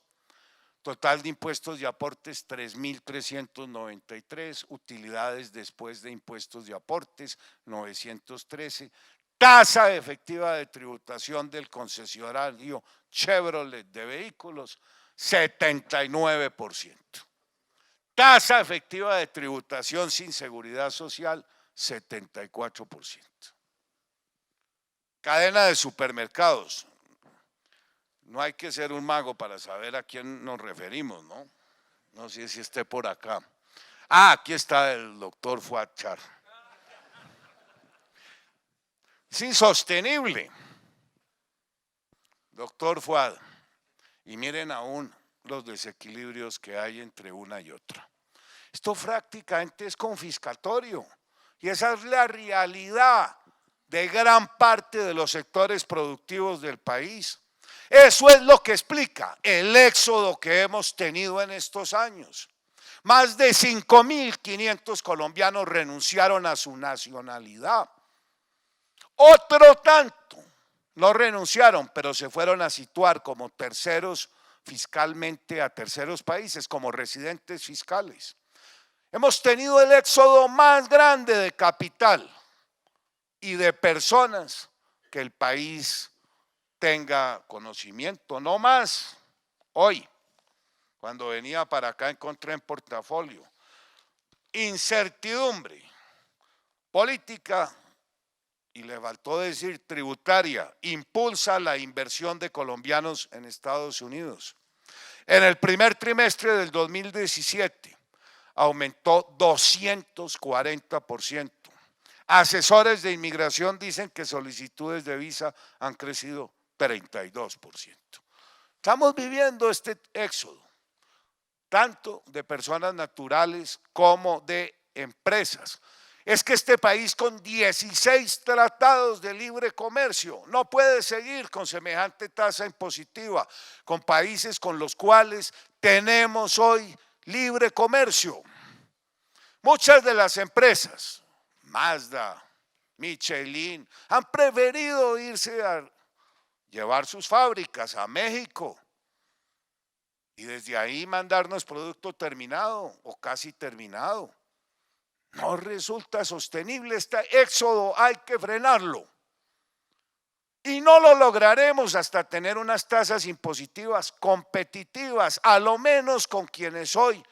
Total de impuestos y aportes 3.393, utilidades después de impuestos y aportes 913, tasa efectiva de tributación del concesionario Chevrolet de vehículos 79%. Tasa efectiva de tributación sin seguridad social 74%. Cadena de supermercados. No hay que ser un mago para saber a quién nos referimos, ¿no? No sé si esté por acá. Aquí está el doctor Fuad Char. Es insostenible, doctor Fuad. Y miren aún los desequilibrios que hay entre una y otra. Esto prácticamente es confiscatorio. Y esa es la realidad de gran parte de los sectores productivos del país. Eso es lo que explica el éxodo que hemos tenido en estos años. Más de 5.500 colombianos renunciaron a su nacionalidad. Otro tanto no renunciaron, pero se fueron a situar como terceros fiscalmente a terceros países, como residentes fiscales. Hemos tenido el éxodo más grande de capital y de personas que el país tenga conocimiento, no más. Hoy, cuando venía para acá, encontré en portafolio incertidumbre política, y le faltó decir tributaria, impulsa la inversión de colombianos en Estados Unidos. En el primer trimestre del 2017 aumentó 240%. Asesores de inmigración dicen que solicitudes de visa han crecido 32%. Estamos viviendo este éxodo, tanto de personas naturales como de empresas. Es que este país con 16 tratados de libre comercio no puede seguir con semejante tasa impositiva, con países con los cuales tenemos hoy libre comercio. Muchas de las empresas, Mazda, Michelin, han preferido irse a llevar sus fábricas a México y desde ahí mandarnos producto terminado o casi terminado. No resulta sostenible este éxodo, hay que frenarlo. Y no lo lograremos hasta tener unas tasas impositivas competitivas, a lo menos con quienes hoy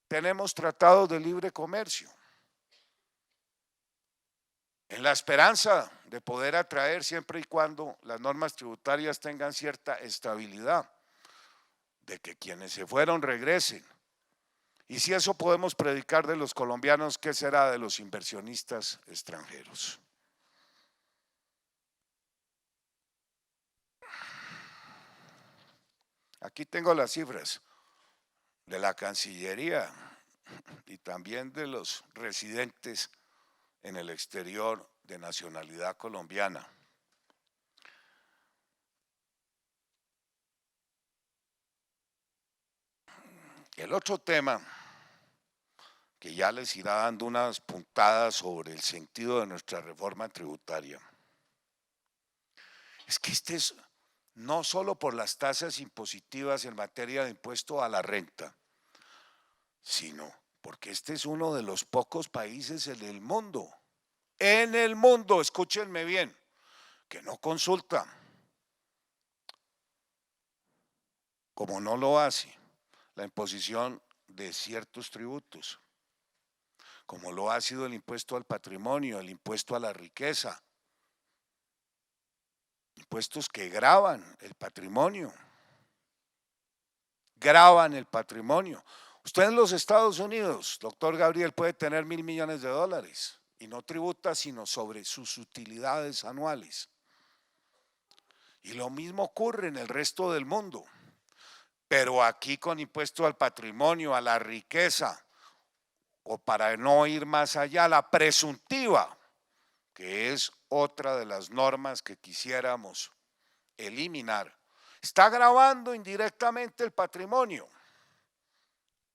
tenemos tratados de libre comercio. En la esperanza de poder atraer siempre y cuando las normas tributarias tengan cierta estabilidad, de que quienes se fueron regresen. Y si eso podemos predicar de los colombianos, ¿qué será de los inversionistas extranjeros? Aquí tengo las cifras de la Cancillería y también de los residentes en el exterior de nacionalidad colombiana. El otro tema que ya les irá dando unas puntadas sobre el sentido de nuestra reforma tributaria es que este es no solo por las tasas impositivas en materia de impuesto a la renta, sino porque este es uno de los pocos países en el mundo, escúchenme bien, que no consulta, como no lo hace la imposición de ciertos tributos, como lo ha sido el impuesto al patrimonio, el impuesto a la riqueza, impuestos que gravan el patrimonio. Usted en los Estados Unidos, doctor Gabriel, puede tener $1.000 millones y no tributa sino sobre sus utilidades anuales. Y lo mismo ocurre en el resto del mundo. Pero aquí con impuesto al patrimonio, a la riqueza, o para no ir más allá, la presuntiva, que es otra de las normas que quisiéramos eliminar, está gravando indirectamente el patrimonio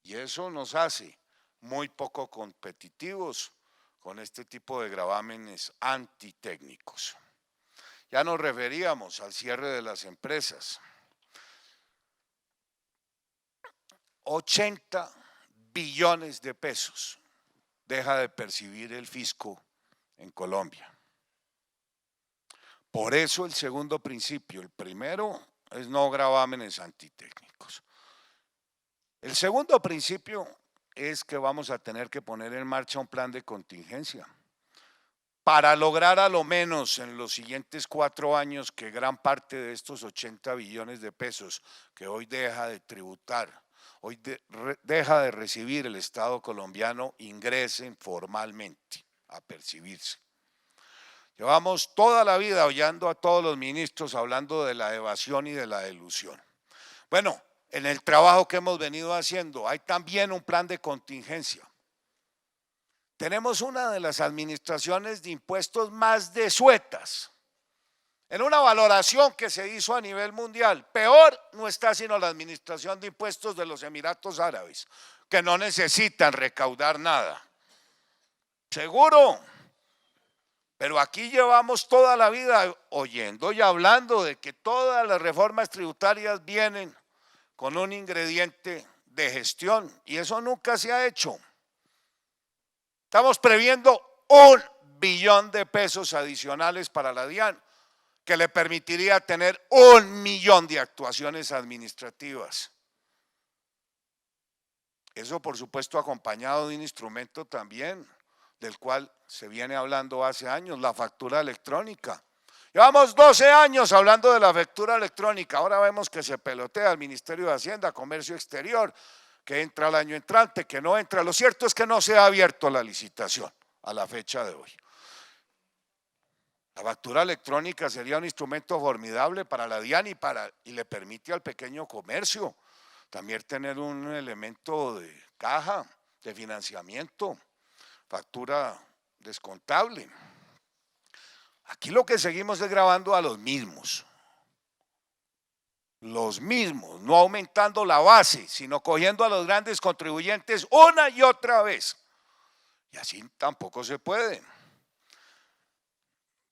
y eso nos hace muy poco competitivos con este tipo de gravámenes antitécnicos. Ya nos referíamos al cierre de las empresas. 80 billones de pesos deja de percibir el fisco en Colombia. Por eso el segundo principio, el primero es no gravámenes antitécnicos. El segundo principio es que vamos a tener que poner en marcha un plan de contingencia para lograr a lo menos en los siguientes 4 años que gran parte de estos 80 billones de pesos que hoy deja de tributar, hoy deja de recibir el Estado colombiano, ingresen formalmente a percibirse. Llevamos toda la vida oyendo a todos los ministros hablando de la evasión y de la elusión. Bueno, en el trabajo que hemos venido haciendo hay también un plan de contingencia. Tenemos una de las administraciones de impuestos más desuetas. En una valoración que se hizo a nivel mundial, peor no está sino la administración de impuestos de los Emiratos Árabes, que no necesitan recaudar nada. Seguro. Pero aquí llevamos toda la vida oyendo y hablando de que todas las reformas tributarias vienen con un ingrediente de gestión y eso nunca se ha hecho. Estamos previendo 1 billón de pesos adicionales para la DIAN, que le permitiría tener 1 millón de actuaciones administrativas. Eso, por supuesto, acompañado de un instrumento también, del cual se viene hablando hace años, la factura electrónica. Llevamos 12 años hablando de la factura electrónica, ahora vemos que se pelotea el Ministerio de Hacienda, Comercio Exterior, que entra el año entrante, que no entra. Lo cierto es que no se ha abierto la licitación a la fecha de hoy. La factura electrónica sería un instrumento formidable para la DIAN y le permite al pequeño comercio también tener un elemento de caja, de financiamiento, factura descontable. Aquí lo que seguimos es grabando a los mismos, no aumentando la base, sino cogiendo a los grandes contribuyentes una y otra vez. Y así tampoco se puede.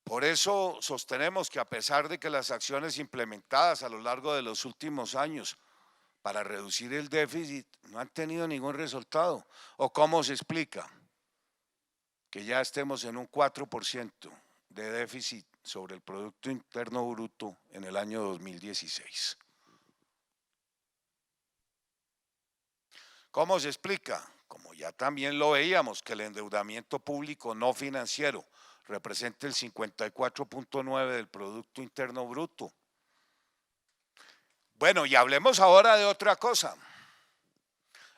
Por eso sostenemos que a pesar de que las acciones implementadas a lo largo de los últimos años para reducir el déficit no han tenido ningún resultado. ¿O cómo se explica que ya estemos en un 4% de déficit sobre el Producto Interno Bruto en el año 2016? ¿Cómo se explica? Como ya también lo veíamos, que el endeudamiento público no financiero representa el 54.9% del Producto Interno Bruto. Bueno, y hablemos ahora de otra cosa.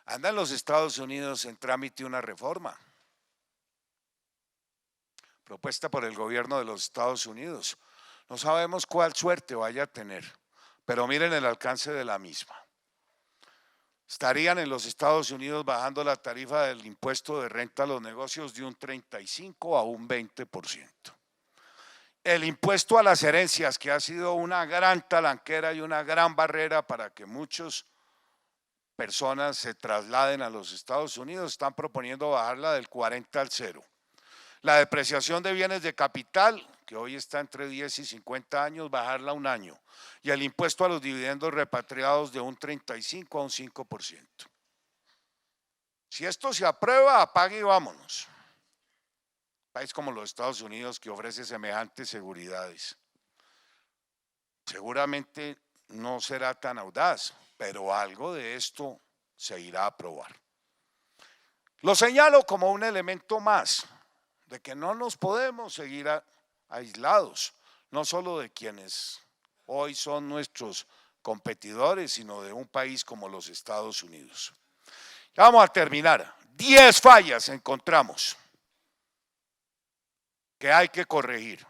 Anda en los Estados Unidos en trámite una reforma propuesta por el gobierno de los Estados Unidos. No sabemos cuál suerte vaya a tener, pero miren el alcance de la misma. Estarían en los Estados Unidos bajando la tarifa del impuesto de renta a los negocios de un 35 a un 20%. El impuesto a las herencias, que ha sido una gran talanquera y una gran barrera para que muchas personas se trasladen a los Estados Unidos, están proponiendo bajarla del 40 al 0. La depreciación de bienes de capital, que hoy está entre 10 y 50 años, bajarla 1 año. Y el impuesto a los dividendos repatriados de un 35 a un 5%. Si esto se aprueba, apague y vámonos. País como los Estados Unidos que ofrece semejantes seguridades. Seguramente no será tan audaz, pero algo de esto se irá a aprobar. Lo señalo como un elemento más de que no nos podemos seguir aislados, no solo de quienes hoy son nuestros competidores, sino de un país como los Estados Unidos. Ya vamos a terminar. 10 fallas encontramos que hay que corregir.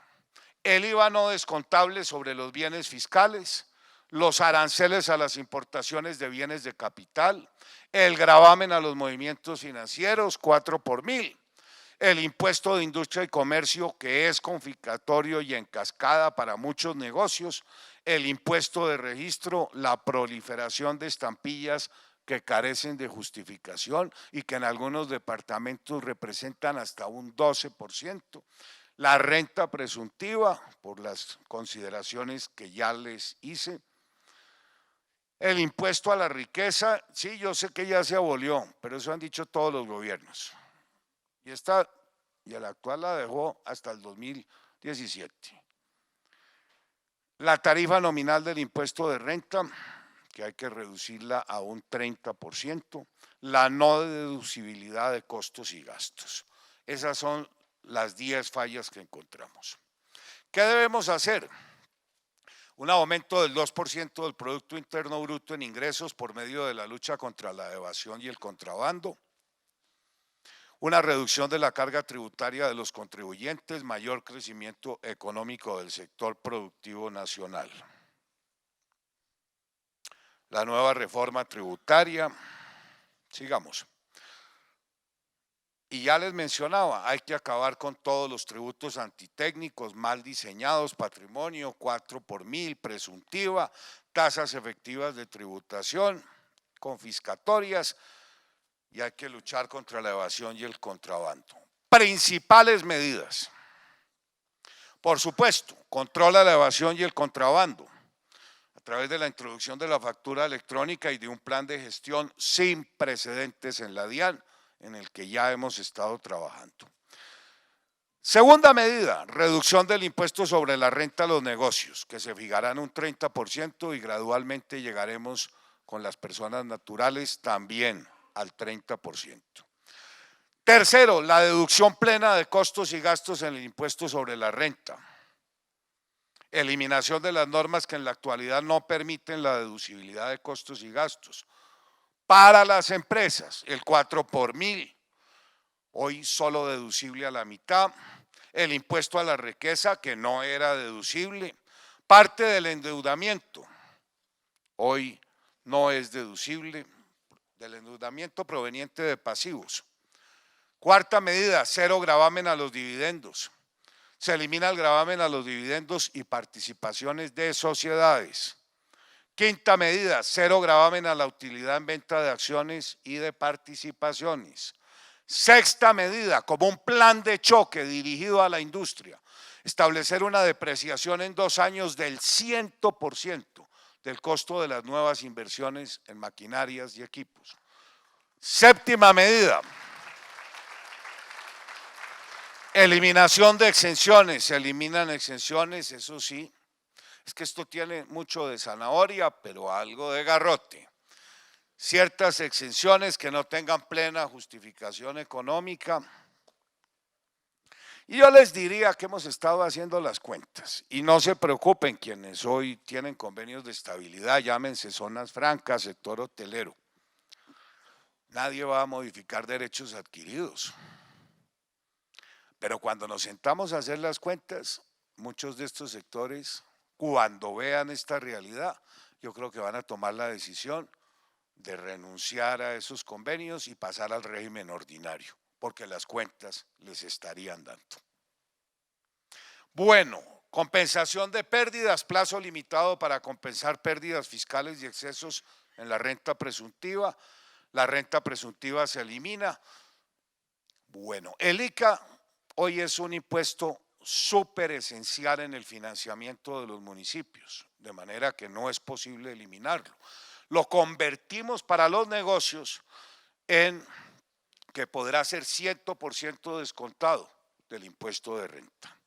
El IVA no descontable sobre los bienes fiscales, los aranceles a las importaciones de bienes de capital, el gravamen a los movimientos financieros, 4 por 1000, el impuesto de industria y comercio, que es confiscatorio y en cascada para muchos negocios, el impuesto de registro, la proliferación de estampillas que carecen de justificación y que en algunos departamentos representan hasta un 12%, la renta presuntiva, por las consideraciones que ya les hice, el impuesto a la riqueza, sí, yo sé que ya se abolió, pero eso han dicho todos los gobiernos. Y el actual la dejó hasta el 2017. La tarifa nominal del impuesto de renta, que hay que reducirla a un 30%, la no deducibilidad de costos y gastos. Esas son las 10 fallas que encontramos. ¿Qué debemos hacer? Un aumento del 2% del Producto Interno Bruto en ingresos por medio de la lucha contra la evasión y el contrabando, una reducción de la carga tributaria de los contribuyentes, mayor crecimiento económico del sector productivo nacional. La nueva reforma tributaria, sigamos. Y ya les mencionaba, hay que acabar con todos los tributos antitécnicos, mal diseñados, patrimonio, 4 por 1000, presuntiva, tasas efectivas de tributación, confiscatorias, y hay que luchar contra la evasión y el contrabando. Principales medidas. Por supuesto, controla la evasión y el contrabando a través de la introducción de la factura electrónica y de un plan de gestión sin precedentes en la DIAN, en el que ya hemos estado trabajando. Segunda medida, reducción del impuesto sobre la renta a los negocios, que se fijará en un 30% y gradualmente llegaremos con las personas naturales también al 30%. Tercero, la deducción plena de costos y gastos en el impuesto sobre la renta. Eliminación de las normas que en la actualidad no permiten la deducibilidad de costos y gastos. Para las empresas, el 4 por 1000, hoy solo deducible a la mitad, el impuesto a la riqueza, que no era deducible, parte del endeudamiento, hoy no es deducible, del endeudamiento proveniente de pasivos. Cuarta medida, cero gravamen a los dividendos. Se elimina el gravamen a los dividendos y participaciones de sociedades. Quinta medida, cero gravamen a la utilidad en venta de acciones y de participaciones. Sexta medida, como un plan de choque dirigido a la industria, establecer una depreciación en 2 años del 100% del costo de las nuevas inversiones en maquinarias y equipos. Séptima medida, eliminación de exenciones. Se eliminan exenciones, eso sí. Es que esto tiene mucho de zanahoria, pero algo de garrote. Ciertas exenciones que no tengan plena justificación económica. Y yo les diría que hemos estado haciendo las cuentas. Y no se preocupen quienes hoy tienen convenios de estabilidad, llámense zonas francas, sector hotelero. Nadie va a modificar derechos adquiridos. Pero cuando nos sentamos a hacer las cuentas, muchos de estos sectores, cuando vean esta realidad, yo creo que van a tomar la decisión de renunciar a esos convenios y pasar al régimen ordinario, porque las cuentas les estarían dando. Bueno, compensación de pérdidas, plazo limitado para compensar pérdidas fiscales y excesos en la renta presuntiva. La renta presuntiva se elimina. Bueno, el ICA hoy es un impuesto súper esencial en el financiamiento de los municipios, de manera que no es posible eliminarlo. Lo convertimos para los negocios en que podrá ser 100% descontado del impuesto de renta.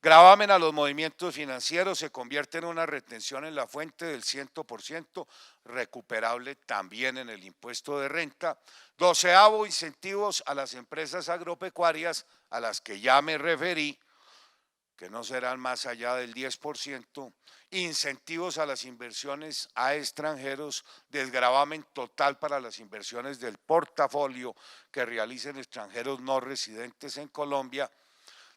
Gravamen a los movimientos financieros se convierte en una retención en la fuente del 100%, recuperable también en el impuesto de renta. 12avo, incentivos a las empresas agropecuarias a las que ya me referí, que no serán más allá del 10%, incentivos a las inversiones a extranjeros, desgravamen total para las inversiones del portafolio que realicen extranjeros no residentes en Colombia,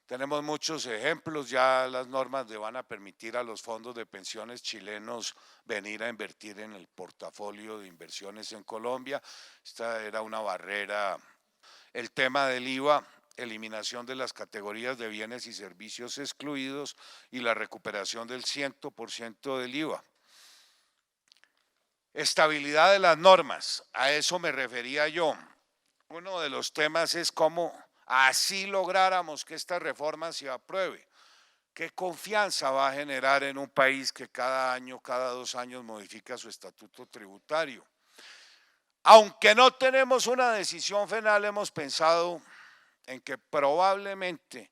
Tenemos muchos ejemplos, ya las normas le van a permitir a los fondos de pensiones chilenos venir a invertir en el portafolio de inversiones en Colombia. Esta era una barrera. El tema del IVA, eliminación de las categorías de bienes y servicios excluidos y la recuperación del 100% del IVA. Estabilidad de las normas, a eso me refería yo. Uno de los temas es cómo así lográramos que esta reforma se apruebe. ¿Qué confianza va a generar en un país que cada año, cada 2 años modifica su estatuto tributario? Aunque no tenemos una decisión final, hemos pensado en que probablemente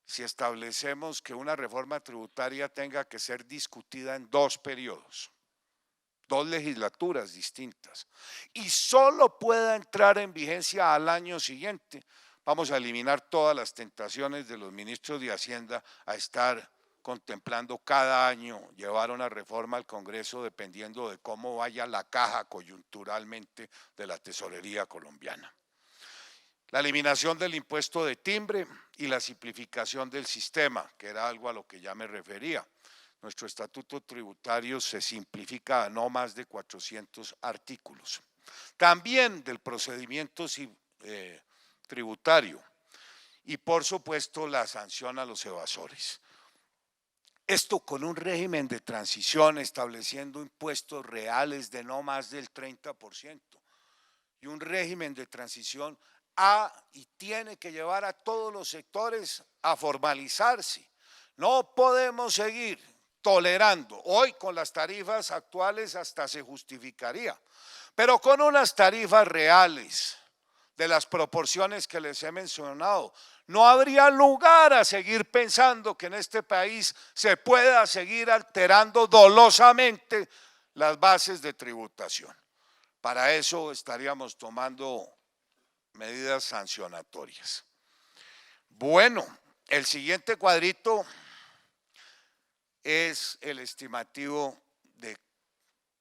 si establecemos que una reforma tributaria tenga que ser discutida en 2 periodos, 2 legislaturas distintas, y solo pueda entrar en vigencia al año siguiente, vamos a eliminar todas las tentaciones de los ministros de Hacienda a estar contemplando cada año llevar una reforma al Congreso dependiendo de cómo vaya la caja coyunturalmente de la tesorería colombiana. La eliminación del impuesto de timbre y la simplificación del sistema, que era algo a lo que ya me refería. Nuestro estatuto tributario se simplifica a no más de 400 artículos. También del procedimiento tributario y por supuesto la sanción a los evasores. Esto con un régimen de transición estableciendo impuestos reales de no más del 30% y un régimen de transición y tiene que llevar a todos los sectores a formalizarse. No podemos seguir tolerando. Hoy con las tarifas actuales hasta se justificaría, pero con unas tarifas reales de las proporciones que les he mencionado, no habría lugar a seguir pensando que en este país se pueda seguir alterando dolosamente las bases de tributación. Para eso estaríamos tomando medidas sancionatorias. Bueno, el siguiente cuadrito es el estimativo de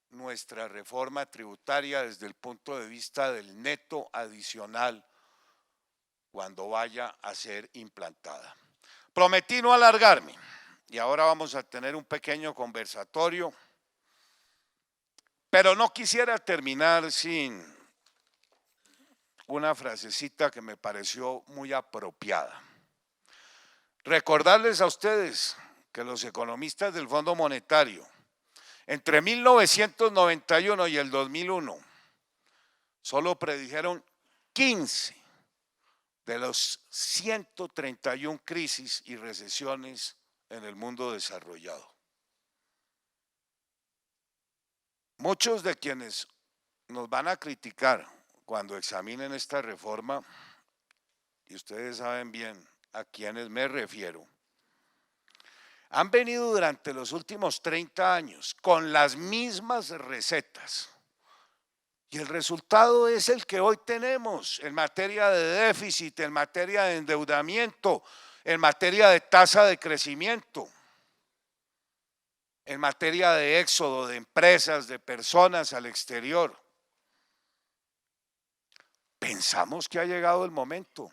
nuestra reforma tributaria desde el punto de vista del neto adicional cuando vaya a ser implantada. Prometí no alargarme y ahora vamos a tener un pequeño conversatorio, pero no quisiera terminar sin una frasecita que me pareció muy apropiada. Recordarles a ustedes que los economistas del Fondo Monetario, entre 1991 y el 2001, solo predijeron 15 de los 131 crisis y recesiones en el mundo desarrollado. Muchos de quienes nos van a criticar cuando examinen esta reforma, y ustedes saben bien a quiénes me refiero, han venido durante los últimos 30 años con las mismas recetas y el resultado es el que hoy tenemos en materia de déficit, en materia de endeudamiento, en materia de tasa de crecimiento, en materia de éxodo de empresas, de personas al exterior. Pensamos que ha llegado el momento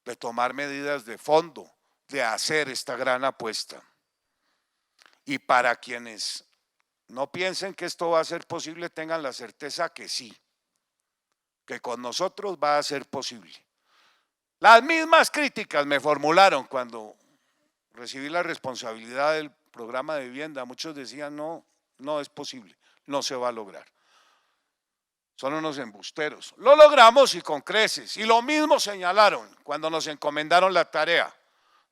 de tomar medidas de fondo, de hacer esta gran apuesta. Y para quienes no piensen que esto va a ser posible, tengan la certeza que sí, que con nosotros va a ser posible. Las mismas críticas me formularon cuando recibí la responsabilidad del programa de vivienda. Muchos decían, no es posible, no se va a lograr. Son unos embusteros. Lo logramos y con creces. Y lo mismo señalaron cuando nos encomendaron la tarea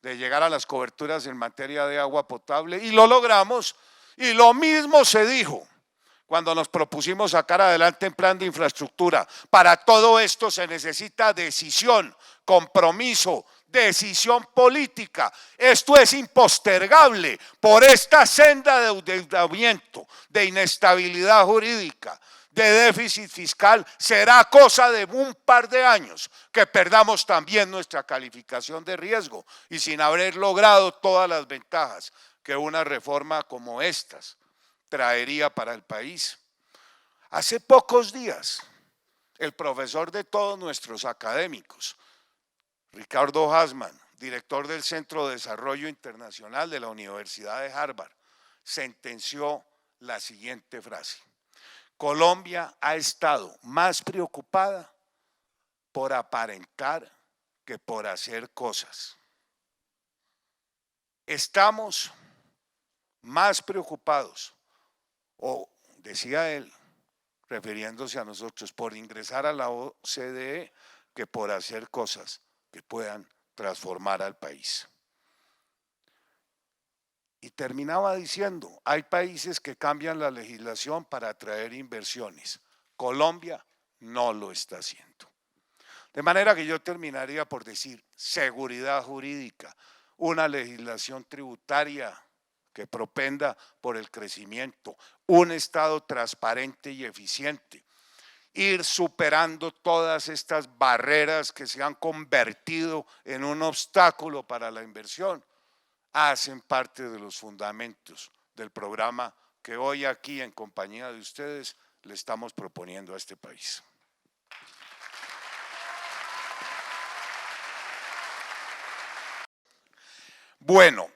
de llegar a las coberturas en materia de agua potable, y lo logramos, y lo mismo se dijo cuando nos propusimos sacar adelante el plan de infraestructura. Para todo esto se necesita decisión, compromiso, decisión política. Esto es impostergable por esta senda de endeudamiento, de inestabilidad jurídica, de déficit fiscal. Será cosa de un par de años que perdamos también nuestra calificación de riesgo y sin haber logrado todas las ventajas que una reforma como estas traería para el país. Hace pocos días, el profesor de todos nuestros académicos, Ricardo Hassmann, director del Centro de Desarrollo Internacional de la Universidad de Harvard, sentenció la siguiente frase: Colombia ha estado más preocupada por aparentar que por hacer cosas. Estamos más preocupados, o decía él, refiriéndose a nosotros, por ingresar a la OCDE que por hacer cosas que puedan transformar al país. Y terminaba diciendo, hay países que cambian la legislación para atraer inversiones. Colombia no lo está haciendo. De manera que yo terminaría por decir seguridad jurídica, una legislación tributaria que propenda por el crecimiento, un Estado transparente y eficiente, ir superando todas estas barreras que se han convertido en un obstáculo para la inversión, hacen parte de los fundamentos del programa que hoy aquí en compañía de ustedes le estamos proponiendo a este país. Bueno,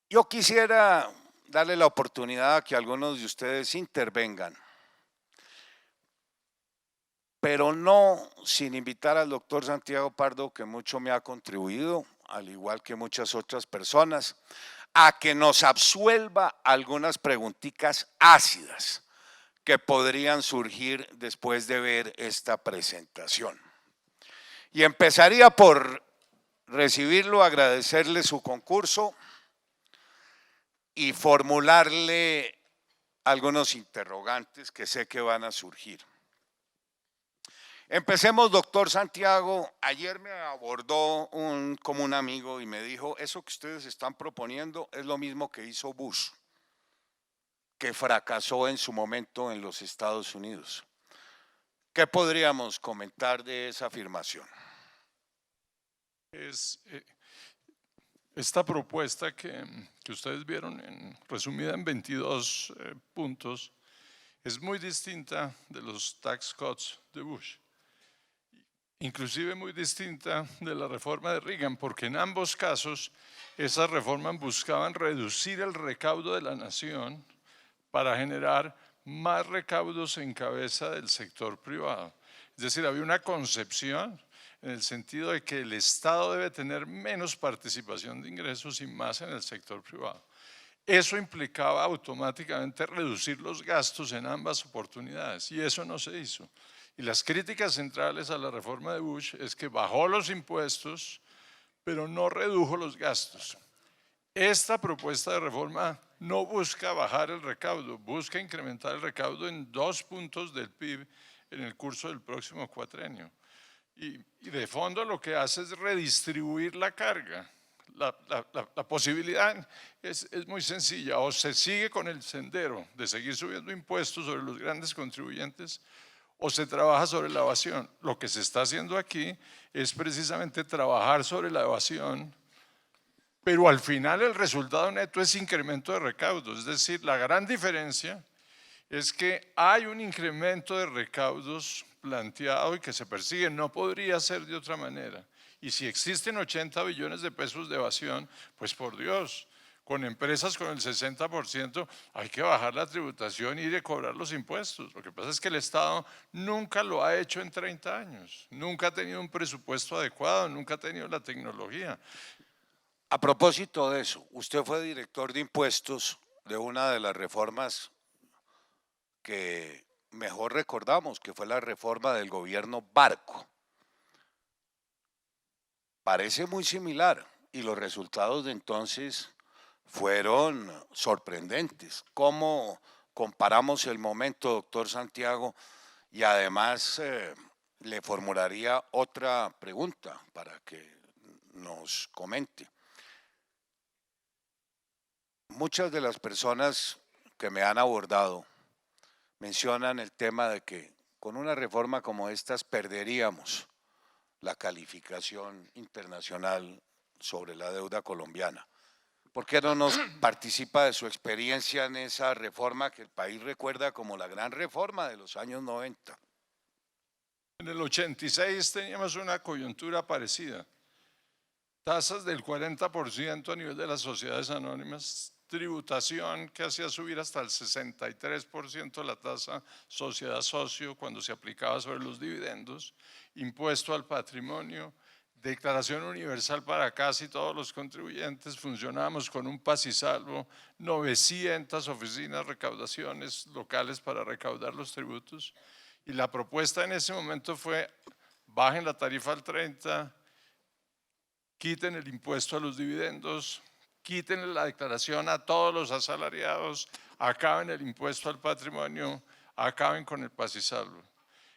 yo quisiera darle la oportunidad a que algunos de ustedes intervengan, pero no sin invitar al doctor Santiago Pardo, que mucho me ha contribuido, al igual que muchas otras personas, a que nos absuelva algunas preguntitas ácidas que podrían surgir después de ver esta presentación. Y empezaría por recibirlo, agradecerle su concurso y formularle algunos interrogantes que sé que van a surgir. Empecemos, doctor Santiago. Ayer me abordó como un amigo y me dijo, eso que ustedes están proponiendo es lo mismo que hizo Bush, que fracasó en su momento en los Estados Unidos. ¿Qué podríamos comentar de esa afirmación? Esta propuesta que ustedes vieron resumida en 22 puntos es muy distinta de los tax cuts de Bush, inclusive muy distinta de la reforma de Reagan, porque en ambos casos esas reformas buscaban reducir el recaudo de la nación para generar más recaudos en cabeza del sector privado. Es decir, había una concepción en el sentido de que el Estado debe tener menos participación de ingresos y más en el sector privado. Eso implicaba automáticamente reducir los gastos en ambas oportunidades y eso no se hizo. Y las críticas centrales a la reforma de Bush es que bajó los impuestos, pero no redujo los gastos. Esta propuesta de reforma no busca bajar el recaudo, busca incrementar el recaudo en 2 puntos del PIB en el curso del próximo cuatrenio. Y de fondo lo que hace es redistribuir la carga. La posibilidad es muy sencilla, o se sigue con el sendero de seguir subiendo impuestos sobre los grandes contribuyentes o se trabaja sobre la evasión. Lo que se está haciendo aquí es precisamente trabajar sobre la evasión, pero al final el resultado neto es incremento de recaudos. Es decir, la gran diferencia es que hay un incremento de recaudos planteado y que se persigue, no podría ser de otra manera. Y si existen 80 billones de pesos de evasión, pues por Dios, con empresas con el 60% hay que bajar la tributación y ir a cobrar los impuestos. Lo que pasa es que el Estado nunca lo ha hecho en 30 años, nunca ha tenido un presupuesto adecuado, nunca ha tenido la tecnología. A propósito de eso, usted fue director de impuestos de una de las reformas que mejor recordamos, que fue la reforma del gobierno Barco. Parece muy similar y los resultados de entonces fueron sorprendentes. ¿Cómo comparamos el momento, doctor Santiago? Y además le formularía otra pregunta para que nos comente. Muchas de las personas que me han abordado mencionan el tema de que con una reforma como estas perderíamos la calificación internacional sobre la deuda colombiana. ¿Por qué no nos participa de su experiencia en esa reforma que el país recuerda como la gran reforma de los años 90? En el 86 teníamos una coyuntura parecida. tasas del 40% a nivel de las sociedades anónimas, tributación que hacía subir hasta el 63% la tasa sociedad-socio cuando se aplicaba sobre los dividendos, impuesto al patrimonio, declaración universal para casi todos los contribuyentes, funcionamos con un paz y salvo, 900 oficinas, recaudaciones locales para recaudar los tributos, y la propuesta en ese momento fue bajen la tarifa al 30%, quiten el impuesto a los dividendos, quiten la declaración a todos los asalariados, acaben el impuesto al patrimonio, acaben con el paz y salvo.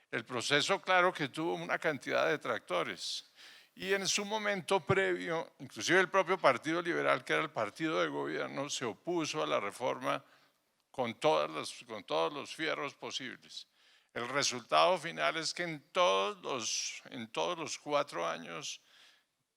El proceso, claro que tuvo una cantidad de detractores y en su momento previo, inclusive el propio Partido Liberal, que era el partido de gobierno, se opuso a la reforma con todos los fierros posibles. El resultado final es que en todos los 4 años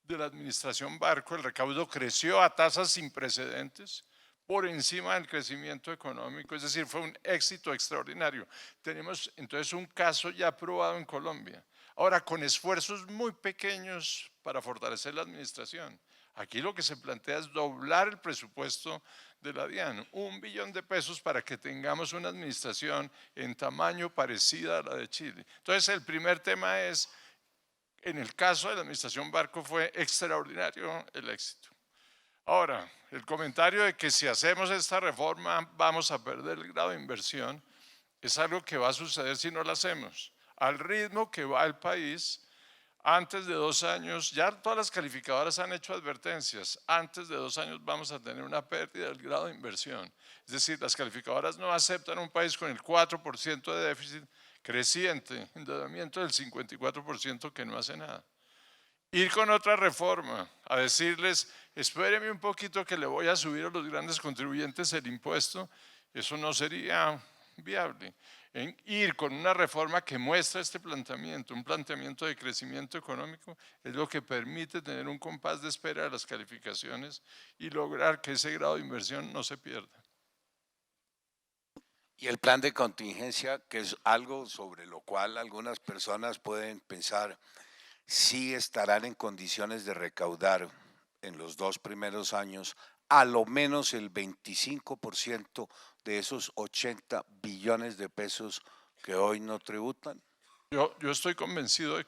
de la administración Barco, el recaudo creció a tasas sin precedentes por encima del crecimiento económico, es decir, fue un éxito extraordinario. Tenemos entonces un caso ya probado en Colombia. Ahora, con esfuerzos muy pequeños para fortalecer la administración. Aquí lo que se plantea es doblar el presupuesto de la DIAN, 1 billón de pesos para que tengamos una administración en tamaño parecida a la de Chile. Entonces, el primer tema es, en el caso de la administración Barco fue extraordinario el éxito. Ahora, el comentario de que si hacemos esta reforma vamos a perder el grado de inversión es algo que va a suceder si no lo hacemos. Al ritmo que va el país, antes de 2 años, ya todas las calificadoras han hecho advertencias, antes de 2 años vamos a tener una pérdida del grado de inversión. Es decir, las calificadoras no aceptan un país con el 4% de déficit creciente, endeudamiento del 54% que no hace nada. Ir con otra reforma, a decirles, espéreme un poquito que le voy a subir a los grandes contribuyentes el impuesto, eso no sería viable. En ir con una reforma que muestra este planteamiento, un planteamiento de crecimiento económico, es lo que permite tener un compás de espera de las calificaciones y lograr que ese grado de inversión no se pierda. Y el plan de contingencia, que es algo sobre lo cual algunas personas pueden pensar, sí estarán en condiciones de recaudar en los 2 primeros años a lo menos el 25% de esos 80 billones de pesos que hoy no tributan. Yo estoy convencido de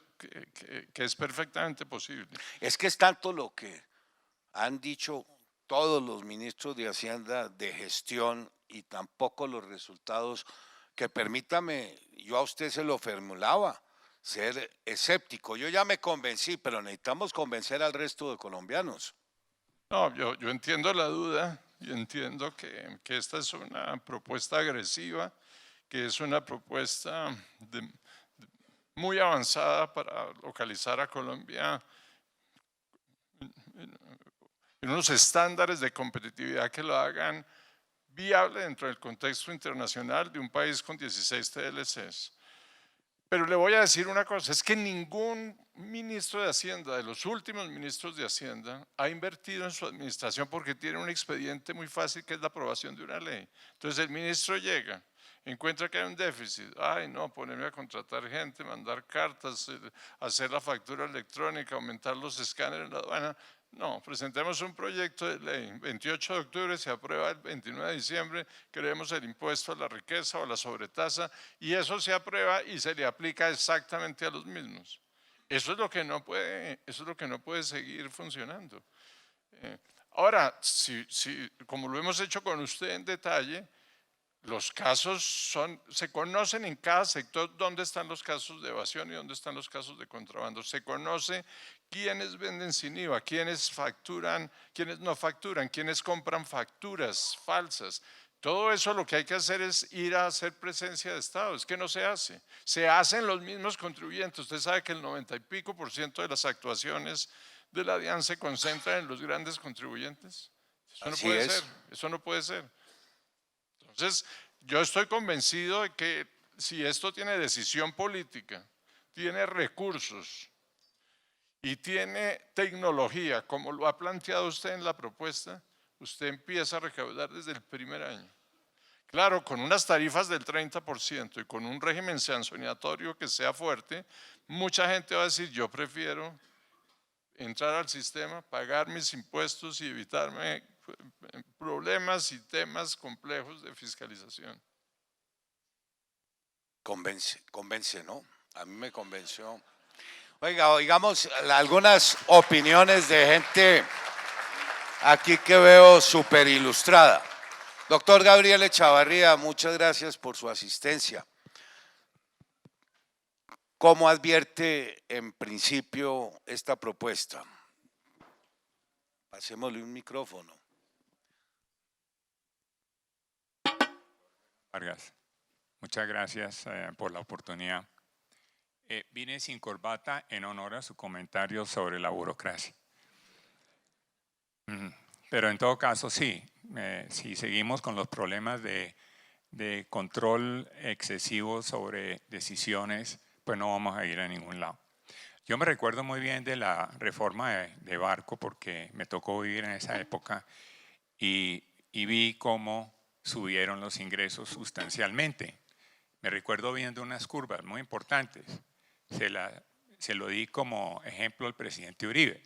que es perfectamente posible. Es que es tanto lo que han dicho todos los ministros de Hacienda de gestión y tampoco los resultados, que permítame, yo a usted se lo formulaba, ser escéptico. Yo ya me convencí, pero necesitamos convencer al resto de colombianos. No, yo entiendo la duda y entiendo que esta es una propuesta agresiva, que es una propuesta muy avanzada para localizar a Colombia en unos estándares de competitividad que lo hagan viable dentro del contexto internacional de un país con 16 TLCs. Pero le voy a decir una cosa, es que ningún ministro de Hacienda, de los últimos ministros de Hacienda, ha invertido en su administración porque tiene un expediente muy fácil que es la aprobación de una ley. Entonces el ministro llega, encuentra que hay un déficit, ay no, ponerme a contratar gente, mandar cartas, hacer la factura electrónica, aumentar los escáneres en la aduana. No, presentemos un proyecto de ley, 28 de octubre se aprueba, el 29 de diciembre creemos el impuesto a la riqueza o a la sobretasa y eso se aprueba y se le aplica exactamente a los mismos. Eso es lo que no puede seguir funcionando. Ahora, como lo hemos hecho con usted en detalle, los casos se conocen en cada sector dónde están los casos de evasión y dónde están los casos de contrabando. Se conoce quiénes venden sin IVA, quiénes facturan, quiénes no facturan, quiénes compran facturas falsas. Todo eso lo que hay que hacer es ir a hacer presencia de Estado. Es que no se hace. Se hacen los mismos contribuyentes. Usted sabe que el 90 y pico % de las actuaciones de la DIAN se concentran en los grandes contribuyentes. Eso no puede ser. Eso no puede ser. Entonces, yo estoy convencido de que si esto tiene decisión política, tiene recursos y tiene tecnología, como lo ha planteado usted en la propuesta, usted empieza a recaudar desde el primer año. Claro, con unas tarifas del 30% y con un régimen sancionatorio que sea fuerte, mucha gente va a decir, yo prefiero entrar al sistema, pagar mis impuestos y evitarme problemas y temas complejos de fiscalización. Convence, ¿no? A mí me convenció. Oiga, oigamos algunas opiniones de gente aquí que veo súper ilustrada. Doctor Gabriel Echavarría, muchas gracias por su asistencia. ¿Cómo advierte en principio esta propuesta? Pasémosle un micrófono. Vargas, muchas gracias por la oportunidad. Vine sin corbata en honor a su comentario sobre la burocracia. Pero en todo caso, sí, si seguimos con los problemas de control excesivo sobre decisiones, pues no vamos a ir a ningún lado. Yo me recuerdo muy bien de la reforma de Barco porque me tocó vivir en esa época y vi cómo subieron los ingresos sustancialmente. Me recuerdo viendo unas curvas muy importantes. Se lo di como ejemplo al presidente Uribe.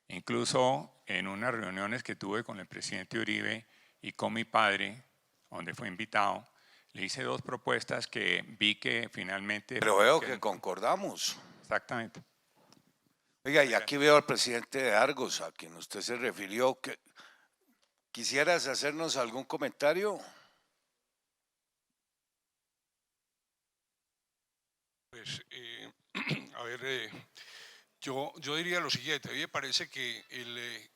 Incluso en unas reuniones que tuve con el presidente Uribe y con mi padre, donde fue invitado, le hice 2 propuestas que vi que finalmente… Pero veo que concordamos. Exactamente. Oiga, y aquí veo al presidente de Argos, a quien usted se refirió. ¿Quisieras hacernos algún comentario? Pues, a ver, yo diría lo siguiente, a mí me parece que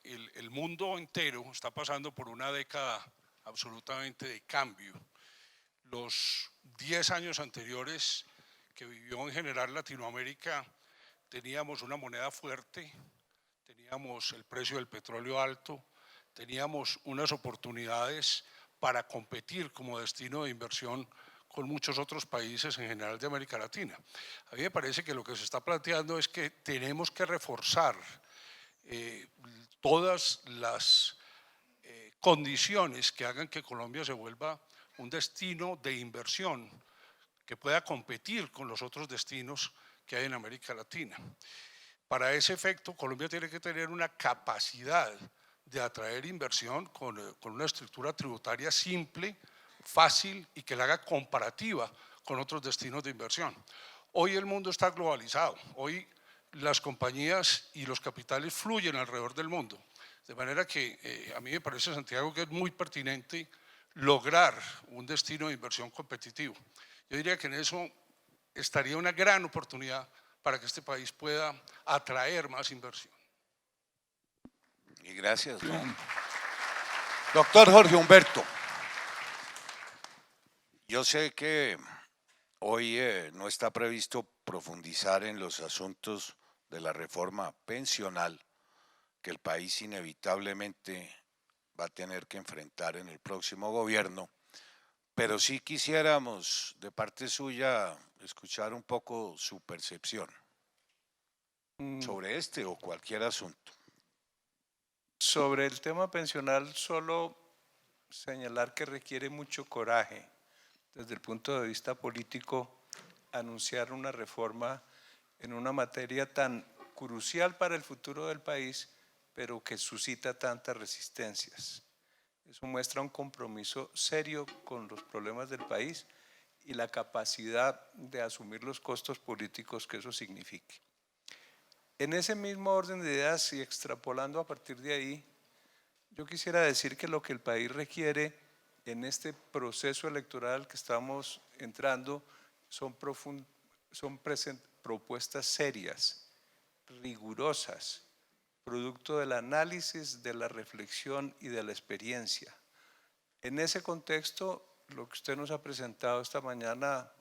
el mundo entero está pasando por una década absolutamente de cambio. Los 10 años anteriores que vivió en general Latinoamérica, teníamos una moneda fuerte, teníamos el precio del petróleo alto, teníamos unas oportunidades para competir como destino de inversión con muchos otros países en general de América Latina. A mí me parece que lo que se está planteando es que tenemos que reforzar todas las condiciones que hagan que Colombia se vuelva un destino de inversión que pueda competir con los otros destinos que hay en América Latina. Para ese efecto, Colombia tiene que tener una capacidad de atraer inversión con una estructura tributaria simple, fácil y que la haga comparativa con otros destinos de inversión. Hoy el mundo está globalizado, hoy las compañías y los capitales fluyen alrededor del mundo, de manera que a mí me parece, Santiago, que es muy pertinente lograr un destino de inversión competitivo. Yo diría que en eso estaría una gran oportunidad para que este país pueda atraer más inversión. Y gracias. Doctor Jorge Humberto, yo sé que hoy no está previsto profundizar en los asuntos de la reforma pensional que el país inevitablemente va a tener que enfrentar en el próximo gobierno, pero sí quisiéramos de parte suya escuchar un poco su percepción sobre este o cualquier asunto. Sobre el tema pensional, solo señalar que requiere mucho coraje desde el punto de vista político anunciar una reforma en una materia tan crucial para el futuro del país, pero que suscita tantas resistencias. Eso muestra un compromiso serio con los problemas del país y la capacidad de asumir los costos políticos que eso signifique. En ese mismo orden de ideas y extrapolando a partir de ahí, yo quisiera decir que lo que el país requiere en este proceso electoral que estamos entrando son propuestas serias, rigurosas, producto del análisis, de la reflexión y de la experiencia. En ese contexto, lo que usted nos ha presentado esta mañana,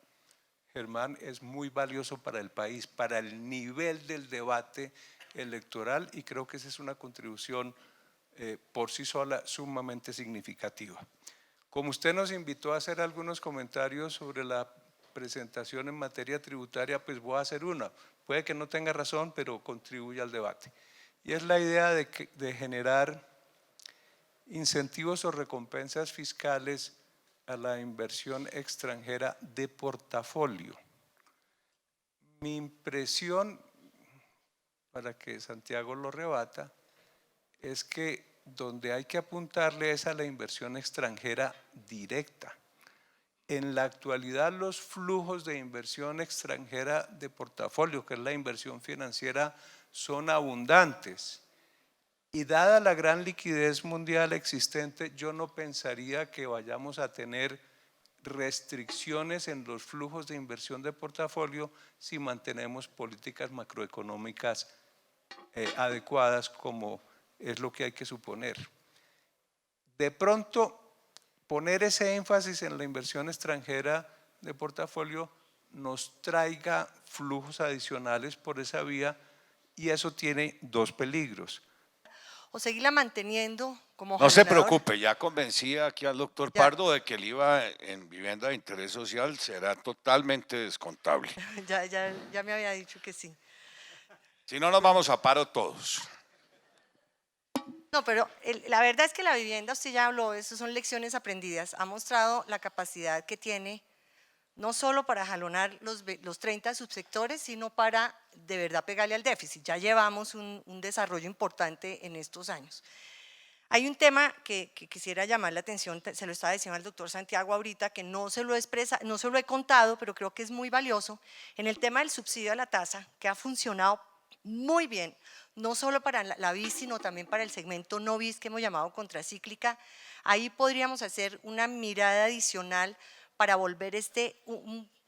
Germán, es muy valioso para el país, para el nivel del debate electoral, y creo que esa es una contribución por sí sola sumamente significativa. Como usted nos invitó a hacer algunos comentarios sobre la presentación en materia tributaria, pues voy a hacer una. Puede que no tenga razón, pero contribuye al debate. Y es la idea de generar incentivos o recompensas fiscales a la inversión extranjera de portafolio. Mi impresión, para que Santiago lo rebata, es que donde hay que apuntarle es a la inversión extranjera directa. En la actualidad los flujos de inversión extranjera de portafolio, que es la inversión financiera, son abundantes. Y dada la gran liquidez mundial existente, yo no pensaría que vayamos a tener restricciones en los flujos de inversión de portafolio si mantenemos políticas macroeconómicas adecuadas, como es lo que hay que suponer. De pronto, poner ese énfasis en la inversión extranjera de portafolio nos traiga flujos adicionales por esa vía, y eso tiene dos peligros. O seguirla manteniendo como No se jalonador. preocupe, ya convencí aquí al doctor Ya. Pardo de que el IVA en vivienda de interés social será totalmente descontable. Ya me había dicho que sí. Si no, nos vamos a paro todos. No, pero la verdad es que la vivienda, usted ya habló, eso son lecciones aprendidas, ha mostrado la capacidad que tiene, no solo para jalonar los 30 subsectores, sino para de verdad pegarle al déficit. Ya llevamos un desarrollo importante en estos años. Hay un tema que quisiera llamar la atención, se lo estaba diciendo al doctor Santiago ahorita, que no se lo he contado, pero creo que es muy valioso, en el tema del subsidio a la tasa, que ha funcionado muy bien, no solo para la BIS, sino también para el segmento no BIS que hemos llamado contracíclica. Ahí podríamos hacer una mirada adicional para volver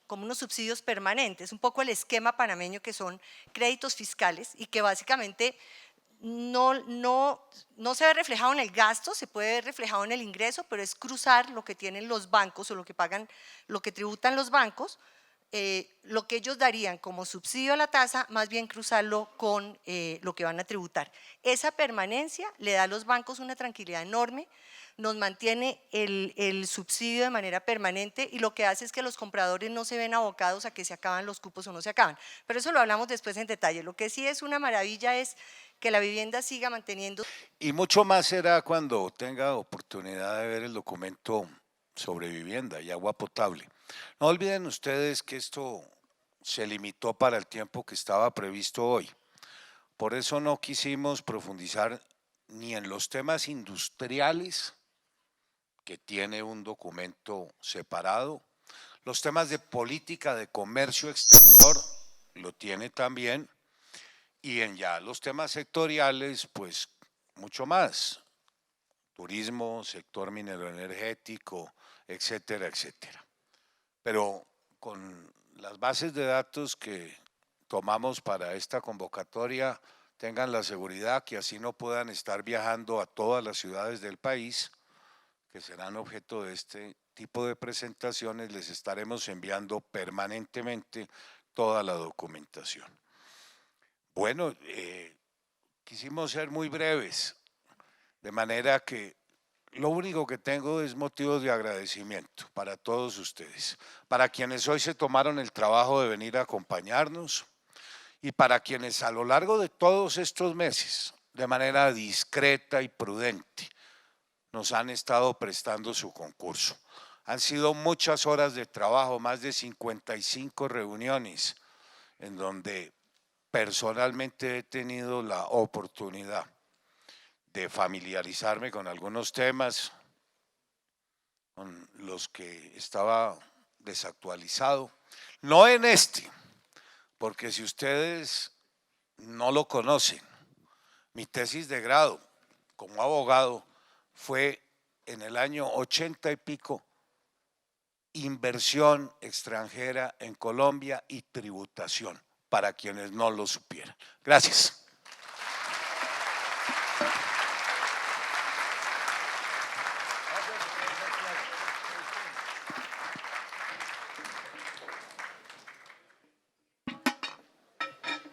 como unos subsidios permanentes, un poco el esquema panameño, que son créditos fiscales y que básicamente no se ve reflejado en el gasto, se puede ver reflejado en el ingreso, pero es cruzar lo que tienen los bancos o lo que tributan los bancos, lo que ellos darían como subsidio a la tasa, más bien cruzarlo con lo que van a tributar. Esa permanencia le da a los bancos una tranquilidad enorme, nos mantiene el subsidio de manera permanente, y lo que hace es que los compradores no se ven abocados a que se acaban los cupos o no se acaban. Pero eso lo hablamos después en detalle. Lo que sí es una maravilla es que la vivienda siga manteniendo. Y mucho más será cuando tenga oportunidad de ver el documento sobre vivienda y agua potable. No olviden ustedes que esto se limitó para el tiempo que estaba previsto hoy. Por eso no quisimos profundizar ni en los temas industriales, que tiene un documento separado, los temas de política de comercio exterior lo tiene también, y en ya los temas sectoriales, pues mucho más, turismo, sector minero energético, etcétera, etcétera. Pero con las bases de datos que tomamos para esta convocatoria, tengan la seguridad que así no puedan estar viajando a todas las ciudades del país, que serán objeto de este tipo de presentaciones, les estaremos enviando permanentemente toda la documentación. Bueno, quisimos ser muy breves, de manera que lo único que tengo es motivos de agradecimiento para todos ustedes, para quienes hoy se tomaron el trabajo de venir a acompañarnos, y para quienes a lo largo de todos estos meses, de manera discreta y prudente, nos han estado prestando su concurso. Han sido muchas horas de trabajo, más de 55 reuniones, en donde personalmente he tenido la oportunidad de familiarizarme con algunos temas con los que estaba desactualizado. No en este, porque si ustedes no lo conocen, mi tesis de grado como abogado fue en el año 80 y pico, inversión extranjera en Colombia y tributación, para quienes no lo supieran. Gracias.